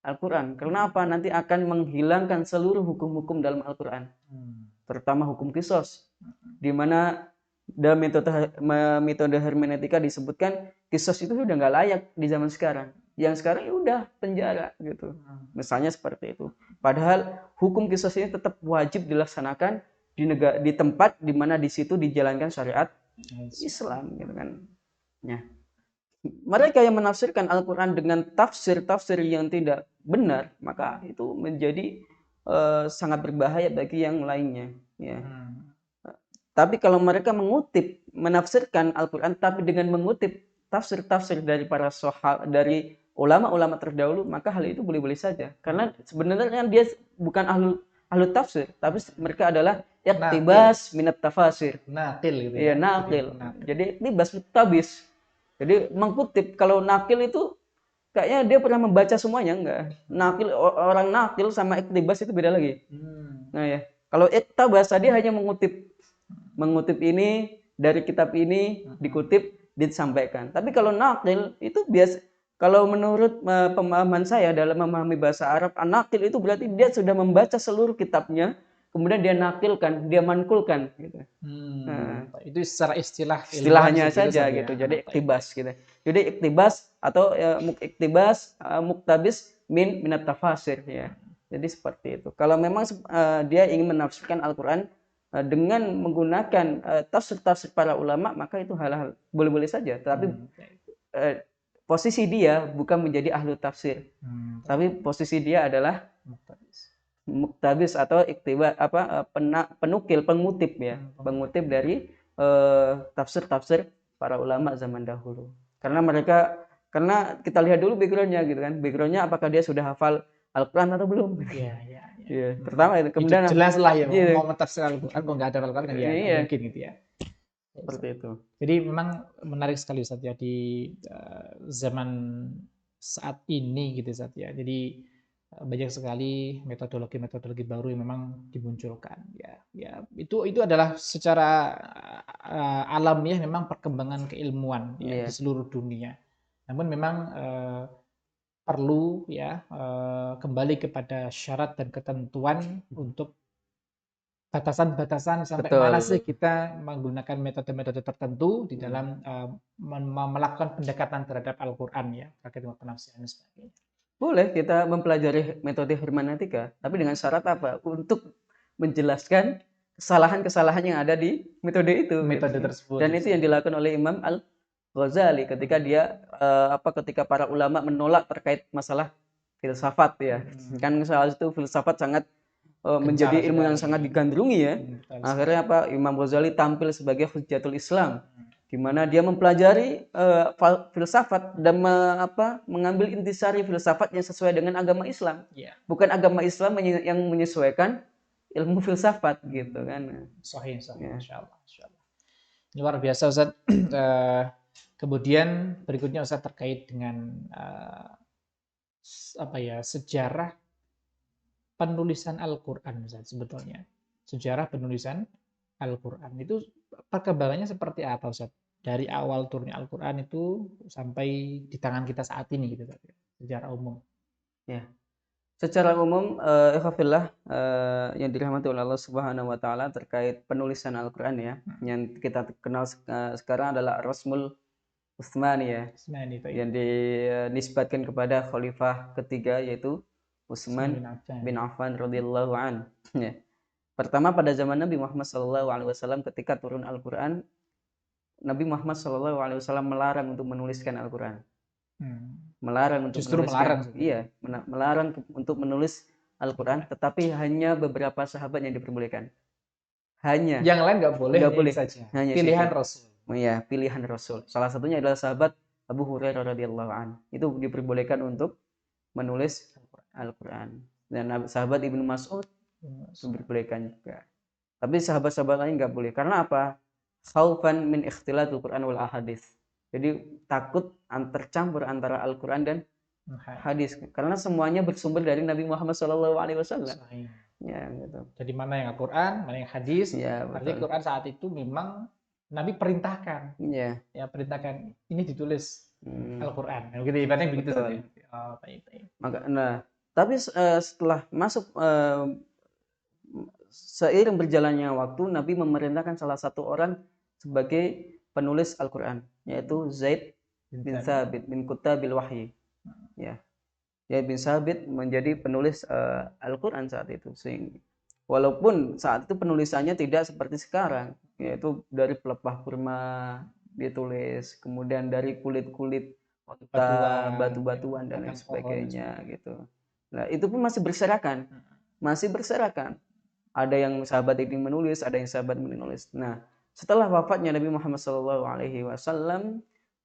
Al-Quran. Karena apa? Nanti akan menghilangkan seluruh hukum-hukum dalam Al-Quran. Terutama hukum kisos. Di mana dalam metode hermeneutika disebutkan kisos itu sudah nggak layak di zaman sekarang. Yang sekarang ya udah penjara gitu. Misalnya seperti itu. Padahal hukum kisos ini tetap wajib dilaksanakan di tempat di mana di situ dijalankan syariat Islam gitu kan. Ya. Mereka yang menafsirkan Al-Quran dengan tafsir-tafsir yang tidak benar, maka itu menjadi sangat berbahaya bagi yang lainnya. Ya. Tapi kalau mereka menafsirkan Al-Quran, tapi dengan mengutip tafsir-tafsir dari para dari ulama-ulama terdahulu, maka hal itu boleh-boleh saja. Karena sebenarnya dia bukan ahlu tafsir, tapi mereka adalah iqtibas minat tafasir. Nakil gitu ya. Iya, nakil. Jadi iqtibas tabis. Jadi mengkutip. Kalau nakil itu kayaknya dia pernah membaca semuanya, enggak. Nakil, orang nakil sama iqtibas itu beda lagi. Nah ya, kalau iqtabas dia hanya mengutip ini dari kitab ini, dikutip, disampaikan. Tapi kalau nakil itu biasa. Kalau menurut pemahaman saya dalam memahami bahasa Arab, nakil itu berarti dia sudah membaca seluruh kitabnya, kemudian dia nakilkan, dia mankulkan gitu. Nah, itu secara istilahnya saja gitu. Jadi iktibas gitu. Jadi iktibas atau iktibas muktabis minat tafasir ya. Jadi seperti itu. Kalau memang dia ingin menafsirkan Al-Qur'an dengan menggunakan tafsir-tafsir para ulama, maka itu hal-hal boleh-boleh saja. Tapi posisi dia bukan menjadi ahlu tafsir. Tapi posisi dia adalah muktabis atau iktiba penukil, pengutip ya, pengutip dari tafsir-tafsir para ulama zaman dahulu. Karena kita lihat dulu backgroundnya gitu kan, backgroundnya apakah dia sudah hafal Al-Quran atau belum? Iya. Pertama itu, kemudian jelas lah ya, mau mentafsir Al-Quran kok nggak ada Al-Quran kan ya mungkin gitu ya. Seperti itu. Jadi memang menarik sekali Ustaz ya di zaman saat ini gitu Ustaz ya. Jadi banyak sekali metodologi baru yang memang dimunculkan ya itu adalah secara alamiah memang perkembangan keilmuan ya di seluruh dunia. Namun memang perlu ya kembali kepada syarat dan ketentuan untuk batasan-batasan sampai mana sih kita menggunakan metode-metode tertentu di dalam melakukan pendekatan terhadap Al-Quran ya terkait dengan penafsiran dan sebagainya. Boleh kita mempelajari metode hermeneutika, tapi dengan syarat apa? Untuk menjelaskan kesalahan-kesalahan yang ada di metode itu. Metode tersebut. Dan itu yang dilakukan oleh Imam Al-Ghazali ketika dia ketika para ulama menolak terkait masalah filsafat ya. Kan soal itu filsafat sangat menjadi ilmu yang sangat digandrungi ya. Akhirnya Imam Ghazali tampil sebagai Hujjatul Islam, di mana dia mempelajari filsafat dan mengambil intisari filsafat yang sesuai dengan agama Islam. Bukan agama Islam yang menyesuaikan ilmu filsafat gitu kan. Sahih. Masya Allah. Ini luar biasa Ustaz. Kemudian berikutnya Ustaz terkait dengan sejarah penulisan Al-Quran Ustaz, sebetulnya. Sejarah penulisan Al-Quran itu perkembangannya seperti apa Ustaz? Dari awal turunnya Al-Quran itu sampai di tangan kita saat ini gitu, secara umum. Ya, secara umum yang dirahmati oleh Allah Subhanahu Wa Taala terkait penulisan Al-Quran ya, yang kita kenal sekarang adalah Rasmul Utsmani ya, yang dinisbatkan kepada Khalifah ketiga yaitu Utsman bin Affan radhiyallahu an. Ya. Pertama pada zaman Nabi Muhammad SAW ketika turun Al-Quran, Nabi Muhammad SAW melarang untuk menuliskan Al-Quran. Melarang untuk melarang untuk menulis Al-Quran, tetapi hanya beberapa sahabat yang diperbolehkan. Hanya. Yang lain nggak boleh. Saja. Hanya pilihan Rasul. Ya, pilihan Rasul. Salah satunya adalah sahabat Abu Hurairah radhiyallahu an. Itu diperbolehkan untuk menulis Al-Quran. Dan sahabat Ibnu Mas'ud diperbolehkan juga. Tapi sahabat-sahabat lain nggak boleh. Karena apa? khaufan min ikhtilatul Quran wal ahadits. Jadi takut tercampur antara Al-Quran dan hadis, karena semuanya bersumber dari Nabi Muhammad SAW. Sahih. Ya, gitu. Jadi mana yang Al-Quran, mana yang hadis. Ya, Artinya betul. Quran saat itu memang Nabi perintahkan, Ya. ya perintahkan ini ditulis Hmm, Al-Quran. Begitu ibaratnya begitu betul. saja. Oh, baik. Nah, tapi setelah masuk seiring berjalannya waktu, Nabi memerintahkan salah satu orang sebagai penulis Al-Quran, yaitu Zaid bin Thabit bin Kutabil Wahyi. Ya, Zaid bin Thabit menjadi penulis Al-Quran saat itu. Walaupun saat itu penulisannya tidak seperti sekarang, yaitu dari pelepah kurma ditulis, kemudian dari kulit-kulit batu-batuan dan lain sebagainya gitu. Nah, itu pun masih berserakan. Ada yang sahabat ini menulis, ada yang sahabat menulis. Nah, setelah wafatnya Nabi Muhammad SAW,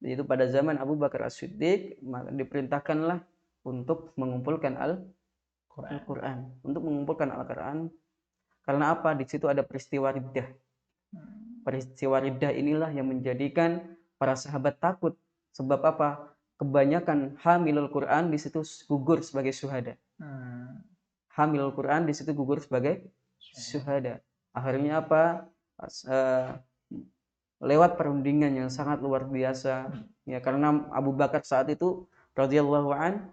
yaitu pada zaman Abu Bakar As-Siddiq, maka diperintahkanlah untuk mengumpulkan Al-Quran, untuk mengumpulkan Al-Quran. Karena apa? Di situ ada peristiwa riddah. Peristiwa riddah inilah yang menjadikan para sahabat takut. Sebab apa? Kebanyakan hamilul Quran di situ gugur sebagai syuhada. Hamilul Quran di situ gugur sebagai syuhada. Akhirnya apa? Lewat perundingan yang sangat luar biasa, ya, karena Abu Bakar saat itu radhiyallahu an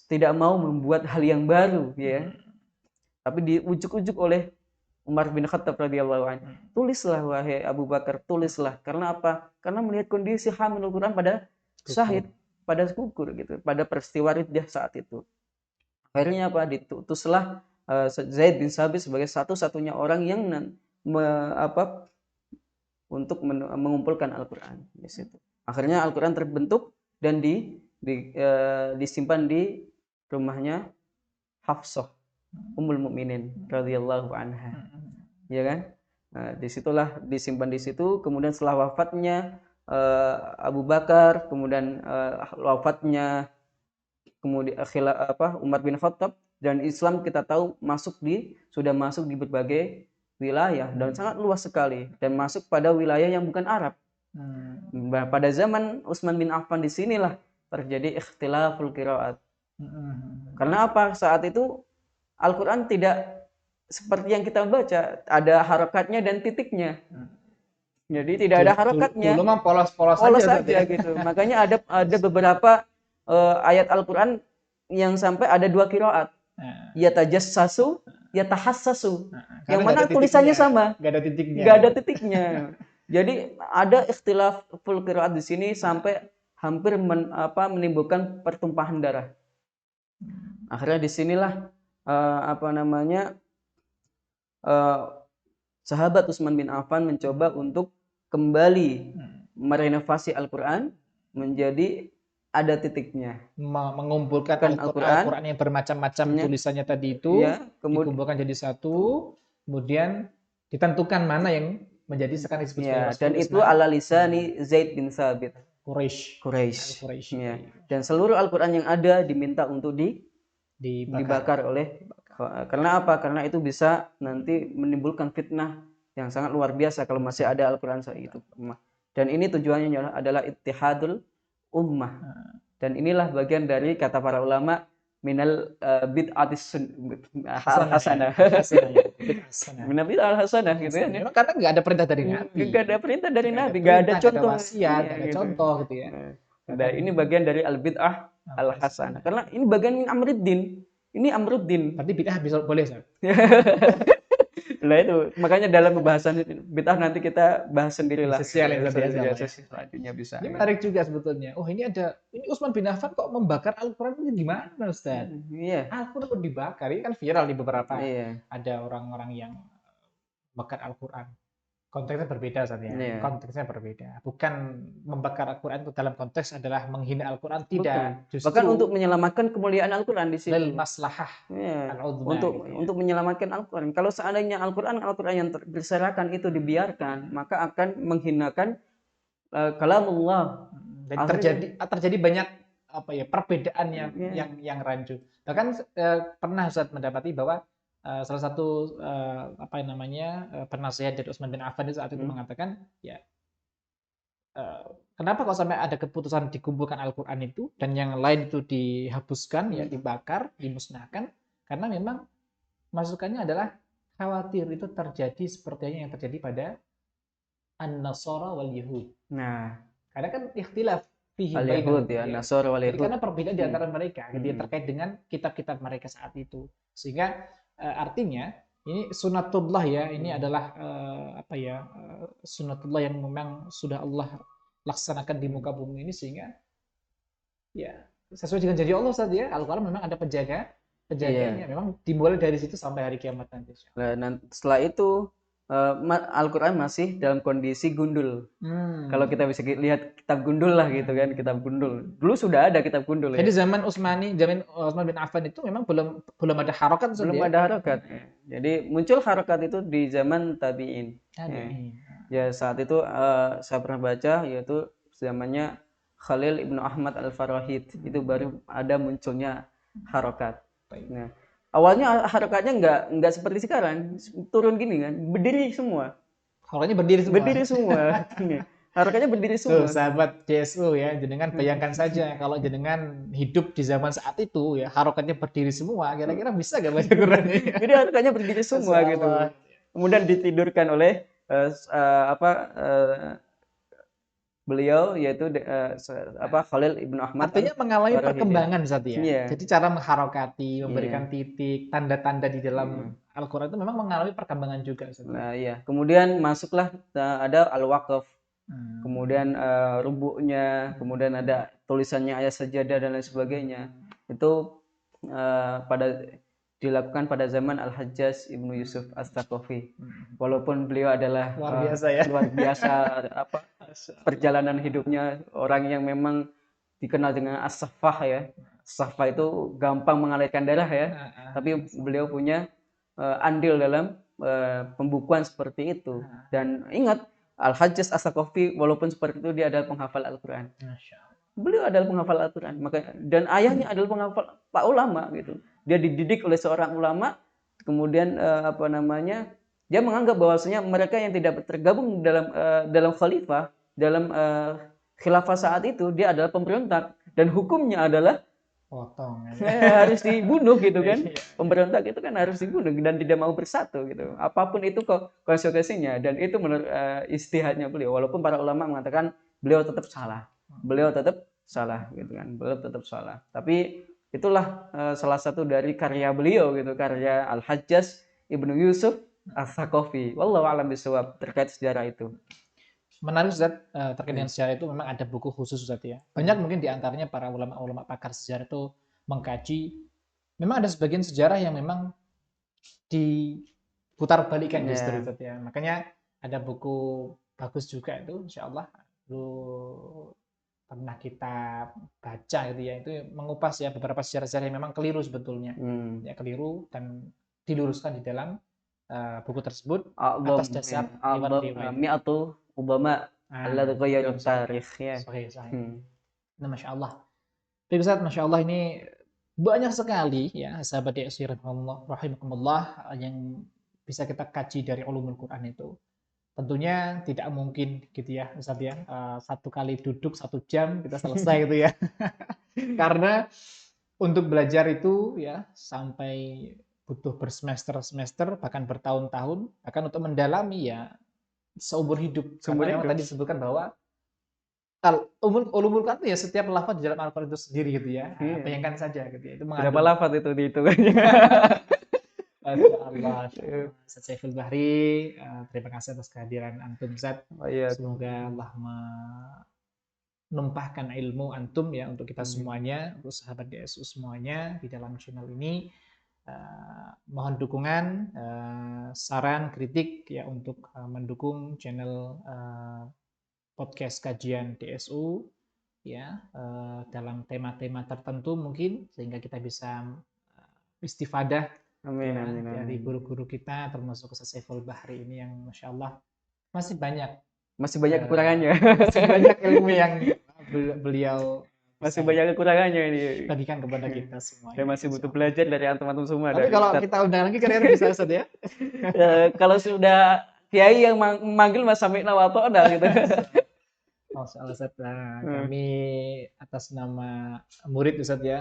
tidak mau membuat hal yang baru, ya, tapi diujuk-ujuk oleh Umar bin Khattab radhiyallahu an. Tulislah wahai Abu Bakar, tulislah. Karena apa? Karena melihat kondisi hamilul Quran pada syahid, pada gugur gitu, pada peristiwa riddah saat itu. Akhirnya apa? Diutuslah Zaid bin Sabit sebagai satu-satunya orang yang untuk mengumpulkan Al-Quran di situ. Akhirnya Al-Quran terbentuk dan disimpan di rumahnya Hafsah Ummul Mukminin radhiyallahu anha. Ya kan? Nah, disitulah disimpan di situ. Kemudian setelah wafatnya Abu Bakar, kemudian wafatnya Umar bin Khattab, dan Islam kita tahu sudah masuk di berbagai wilayah dan sangat luas sekali, dan masuk pada wilayah yang bukan Arab. Pada zaman Utsman bin Affan disinilah terjadi ikhtilaful qiraat. Karena apa? Saat itu Al-Quran tidak seperti yang kita baca, ada harokatnya dan titiknya. Jadi tidak ada harokatnya. Dulu mah polos saja gitu. Makanya ada beberapa ayat Al-Quran yang sampai ada 2 qiraat. Yatajassasu, yatahassasu. Yang mana tulisannya sama, nggak ada titiknya. Jadi ada ikhtilaful qiraat di sini sampai hampir menimbulkan pertumpahan darah. Akhirnya disinilah sahabat Utsman bin Affan mencoba untuk kembali merenovasi Al-Quran menjadi ada titiknya, mengumpulkan Al-Quran yang bermacam-macam tulisannya tadi itu, dikumpulkan jadi satu, kemudian ditentukan mana yang menjadi sekarang disebut dan itu ala lisani Zaid bin Thabit Quraisy. Ya. Dan seluruh Al-Quran yang ada diminta untuk dibakar karena apa? Karena itu bisa nanti menimbulkan fitnah yang sangat luar biasa kalau masih ada Al-Quran saat itu. Dan ini tujuannya adalah ittihadul ummah. Dan inilah bagian dari kata para ulama minal bid'atis hasanah. Minal bid'ah hasanah gitu ya. Karena nggak ada perintah dari Nabi. Nggak ada perintah dari Nabi, nggak ada contoh. Nggak ada contoh gitu ya. Nah, ini bagian dari al-bid'ah al-hasanah. Karena ini bagian min amriddin. Ini amruddin. Berarti bid'ah bisa boleh, Ustaz? Nah itu, makanya dalam pembahasan bid'ah nanti kita bahas sendirilah. Selanjutnya bisa. Ini menarik juga sebetulnya. Oh, ini Utsman bin Affan kok membakar Al-Quran itu gimana, Ustaz? Iya. Al-Quran dibakar, ini kan viral di beberapa. Ada orang-orang yang membakar Al-Quran. Konteksnya berbeda saja. Konteksnya berbeda. Bukan membakar Al-Quran itu dalam konteks adalah menghina Al-Quran, tidak. Justru bahkan untuk menyelamatkan kemuliaan Al-Quran di sini. Lil maslahah. Untuk menyelamatkan Al-Quran. Kalau seandainya Al-Quran yang berserakan itu dibiarkan, maka akan menghinakan kalamullah. Dan terjadi banyak perbedaan yang rancu. Bahkan pernah Ustaz mendapati bahwa salah satu penasihat dari Utsman bin Affan itu saat itu mengatakan, ya kenapa kalau sampai ada keputusan dikumpulkan Al-Quran itu dan yang lain itu dihapuskan, ya dibakar, dimusnahkan, karena memang masukannya adalah khawatir itu terjadi seperti yang terjadi pada An-Nasara wal Yahud. Nah, karena kan ikhtilaf fihi Al-Yahud bainahum, ya, ya. Nasara wal Jadi Yahud. karena perbedaan di antara mereka gitu, terkait dengan kitab-kitab mereka saat itu. Sehingga artinya ini sunatullah ya, ini adalah sunatullah yang memang sudah Allah laksanakan di muka bumi ini, sehingga ya sesuai dengan janji Allah Ustaz ya, Al-Quran memang ada penjaganya, memang dimulai dari situ sampai hari kiamat nanti. Nah, setelah itu Al-Quran masih dalam kondisi gundul. Kalau kita bisa lihat kitab gundul lah gitu kan, kitab gundul. Dulu sudah ada kitab gundul. Jadi zaman Utsman bin Affan itu memang belum ada harokat. Belum ada harokat. Jadi muncul harokat itu di zaman tabi'in. Ya saat itu saya pernah baca, yaitu zamannya Khalil ibnu Ahmad al-Farahid, itu baru ada munculnya harokat. Nah, awalnya harokatnya nggak seperti sekarang, turun gini kan, berdiri semua. Harokatnya berdiri semua. Harokatnya berdiri semua. Sahabat JSU ya, jenengan bayangkan saja kalau jenengan hidup di zaman saat itu ya, harokatnya berdiri semua, kira-kira bisa gak baca Quran? Jadi harokatnya berdiri semua gitu. Kemudian ditidurkan oleh beliau, yaitu Khalil ibnu Ahmad. Artinya mengalami perkembangan saat ya. Jadi cara mengharokati, memberikan titik, tanda-tanda di dalam Al-Quran itu memang mengalami perkembangan juga. Nah iya, kemudian masuklah ada al-waqaf, kemudian rubuknya, kemudian ada tulisannya ayat sajadah dan lain sebagainya. Itu dilakukan pada zaman Al-Hajjaj ibnu Yusuf As-Saqafi. Walaupun beliau adalah luar biasa perjalanan hidupnya, orang yang memang dikenal dengan as-saffah ya. Saffah itu gampang mengalirkan darah ya. Tapi beliau punya andil dalam pembukuan seperti itu. Dan ingat, Al-Hajjaj As-Saqafi walaupun seperti itu, dia adalah penghafal Al-Quran. Beliau adalah penghafal Al-Quran, dan ayahnya adalah penghafal Pak ulama gitu. Dia dididik oleh seorang ulama, kemudian dia menganggap bahwasanya mereka yang tidak tergabung dalam khalifah, dalam khilafah saat itu, dia adalah pemberontak dan hukumnya adalah potong harus dibunuh gitu kan. Pemberontak itu kan harus dibunuh dan tidak mau bersatu gitu, apapun itu konsekuensinya. Dan itu menurut ijtihadnya beliau, walaupun para ulama mengatakan beliau tetap salah gitu kan, beliau tetap salah. Tapi itulah salah satu dari karya beliau gitu, karya Al-Hajjaj ibnu Yusuf As-Saqafi. Wallahu a'lam bishawab terkait sejarah itu. Menarik Ustaz, terkait dengan sejarah itu memang ada buku khusus Ustaz ya. Banyak mungkin diantaranya para ulama-ulama pakar sejarah itu mengkaji. Memang ada sebagian sejarah yang memang diputar balikan justru Ustaz ya. Makanya ada buku bagus juga itu, insya Allah lu pernah kita baca gitu ya, itu mengupas ya beberapa sejarah-sejarah yang memang keliru sebetulnya, ya keliru dan diluruskan di dalam buku tersebut atas dasar riwayat-riwayat. Mi'atu Obama alladzi ghayyaru tarikh ya. Nah, Masya Allah. Baik Ustaz, Masya Allah, ini banyak sekali ya sahabat DSI rahimahumullah yang bisa kita kaji dari ulumul Quran itu. Tentunya tidak mungkin gitu ya Ustaz ya, satu kali duduk 1 jam kita selesai gitu ya. Karena untuk belajar itu ya sampai butuh bersemester-semester, bahkan bertahun-tahun, bahkan untuk mendalami ya seumur hidup. Karena memang tadi disebutkan bahwa ulumul Quran ya setiap lafaz di dalam Al-Quran itu sendiri gitu ya. Bayangkan saja gitu ya. Itu berapa lafaz itu dihitungannya. Masya Allah. Ustaz Saiful Bahri, terima kasih atas kehadiran antum Ustaz. Semoga Allah menumpahkan ilmu antum ya untuk kita semuanya, untuk sahabat DSU semuanya di dalam channel ini. Mohon dukungan, saran, kritik ya untuk mendukung channel podcast kajian DSU ya dalam tema-tema tertentu mungkin, sehingga kita bisa istifadah dari guru-guru kita, termasuk Ustaz Saiful Bahri ini yang Masya Allah masih banyak kekurangannya, masih banyak ilmu yang beliau Masih Bisa banyak kekurangannya ini. bagikan kepada kita semua Saya ini, masih butuh insyaallah. belajar dari antum-antum semua, Tapi dari kalau Ustadz. kita undang lagi kalian bisa Ustaz ya. Kalau sudah kiai yang manggil mas sami'na wa ta'na gitu. Masya Allah Ustaz. Nah, Hmm. kami atas nama murid Ustaz ya,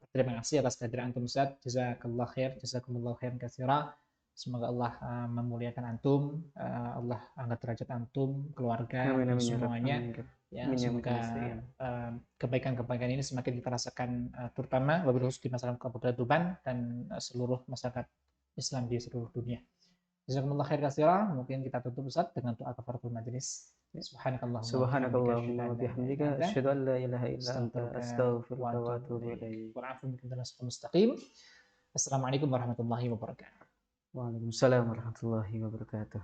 terima kasih atas kehadiran antum Ustaz. Jazakallah khair, jazakumullah khairan katsira. Semoga Allah memuliakan antum, Allah angkat derajat antum, keluarga, Amin dan amin ya Rabb. semuanya. Amin ya Rabb. Ya, Amin ya semoga musta'in. kebaikan-kebaikan ini semakin kita rasakan, terutama wabil khusus di masyarakat Kabupaten Tuban dan seluruh masyarakat Islam di seluruh dunia. Jazakumullah khair katsira. Mungkin kita tutup Ustaz dengan doa kafaratul majelis. Subhanakallahumma wa bihamdika asyhadu Subhanakallahumma an wa la ilaha illa bihamdika anta asyhadu an la ilaha illa anta astaghfiruka wa astaghfiruka wa atubu atubu ilaik. ilaik. Wal 'afwu minkum mustaqim. Assalamualaikum warahmatullahi wabarakatuh. Waalaikumsalam warahmatullahi wabarakatuh.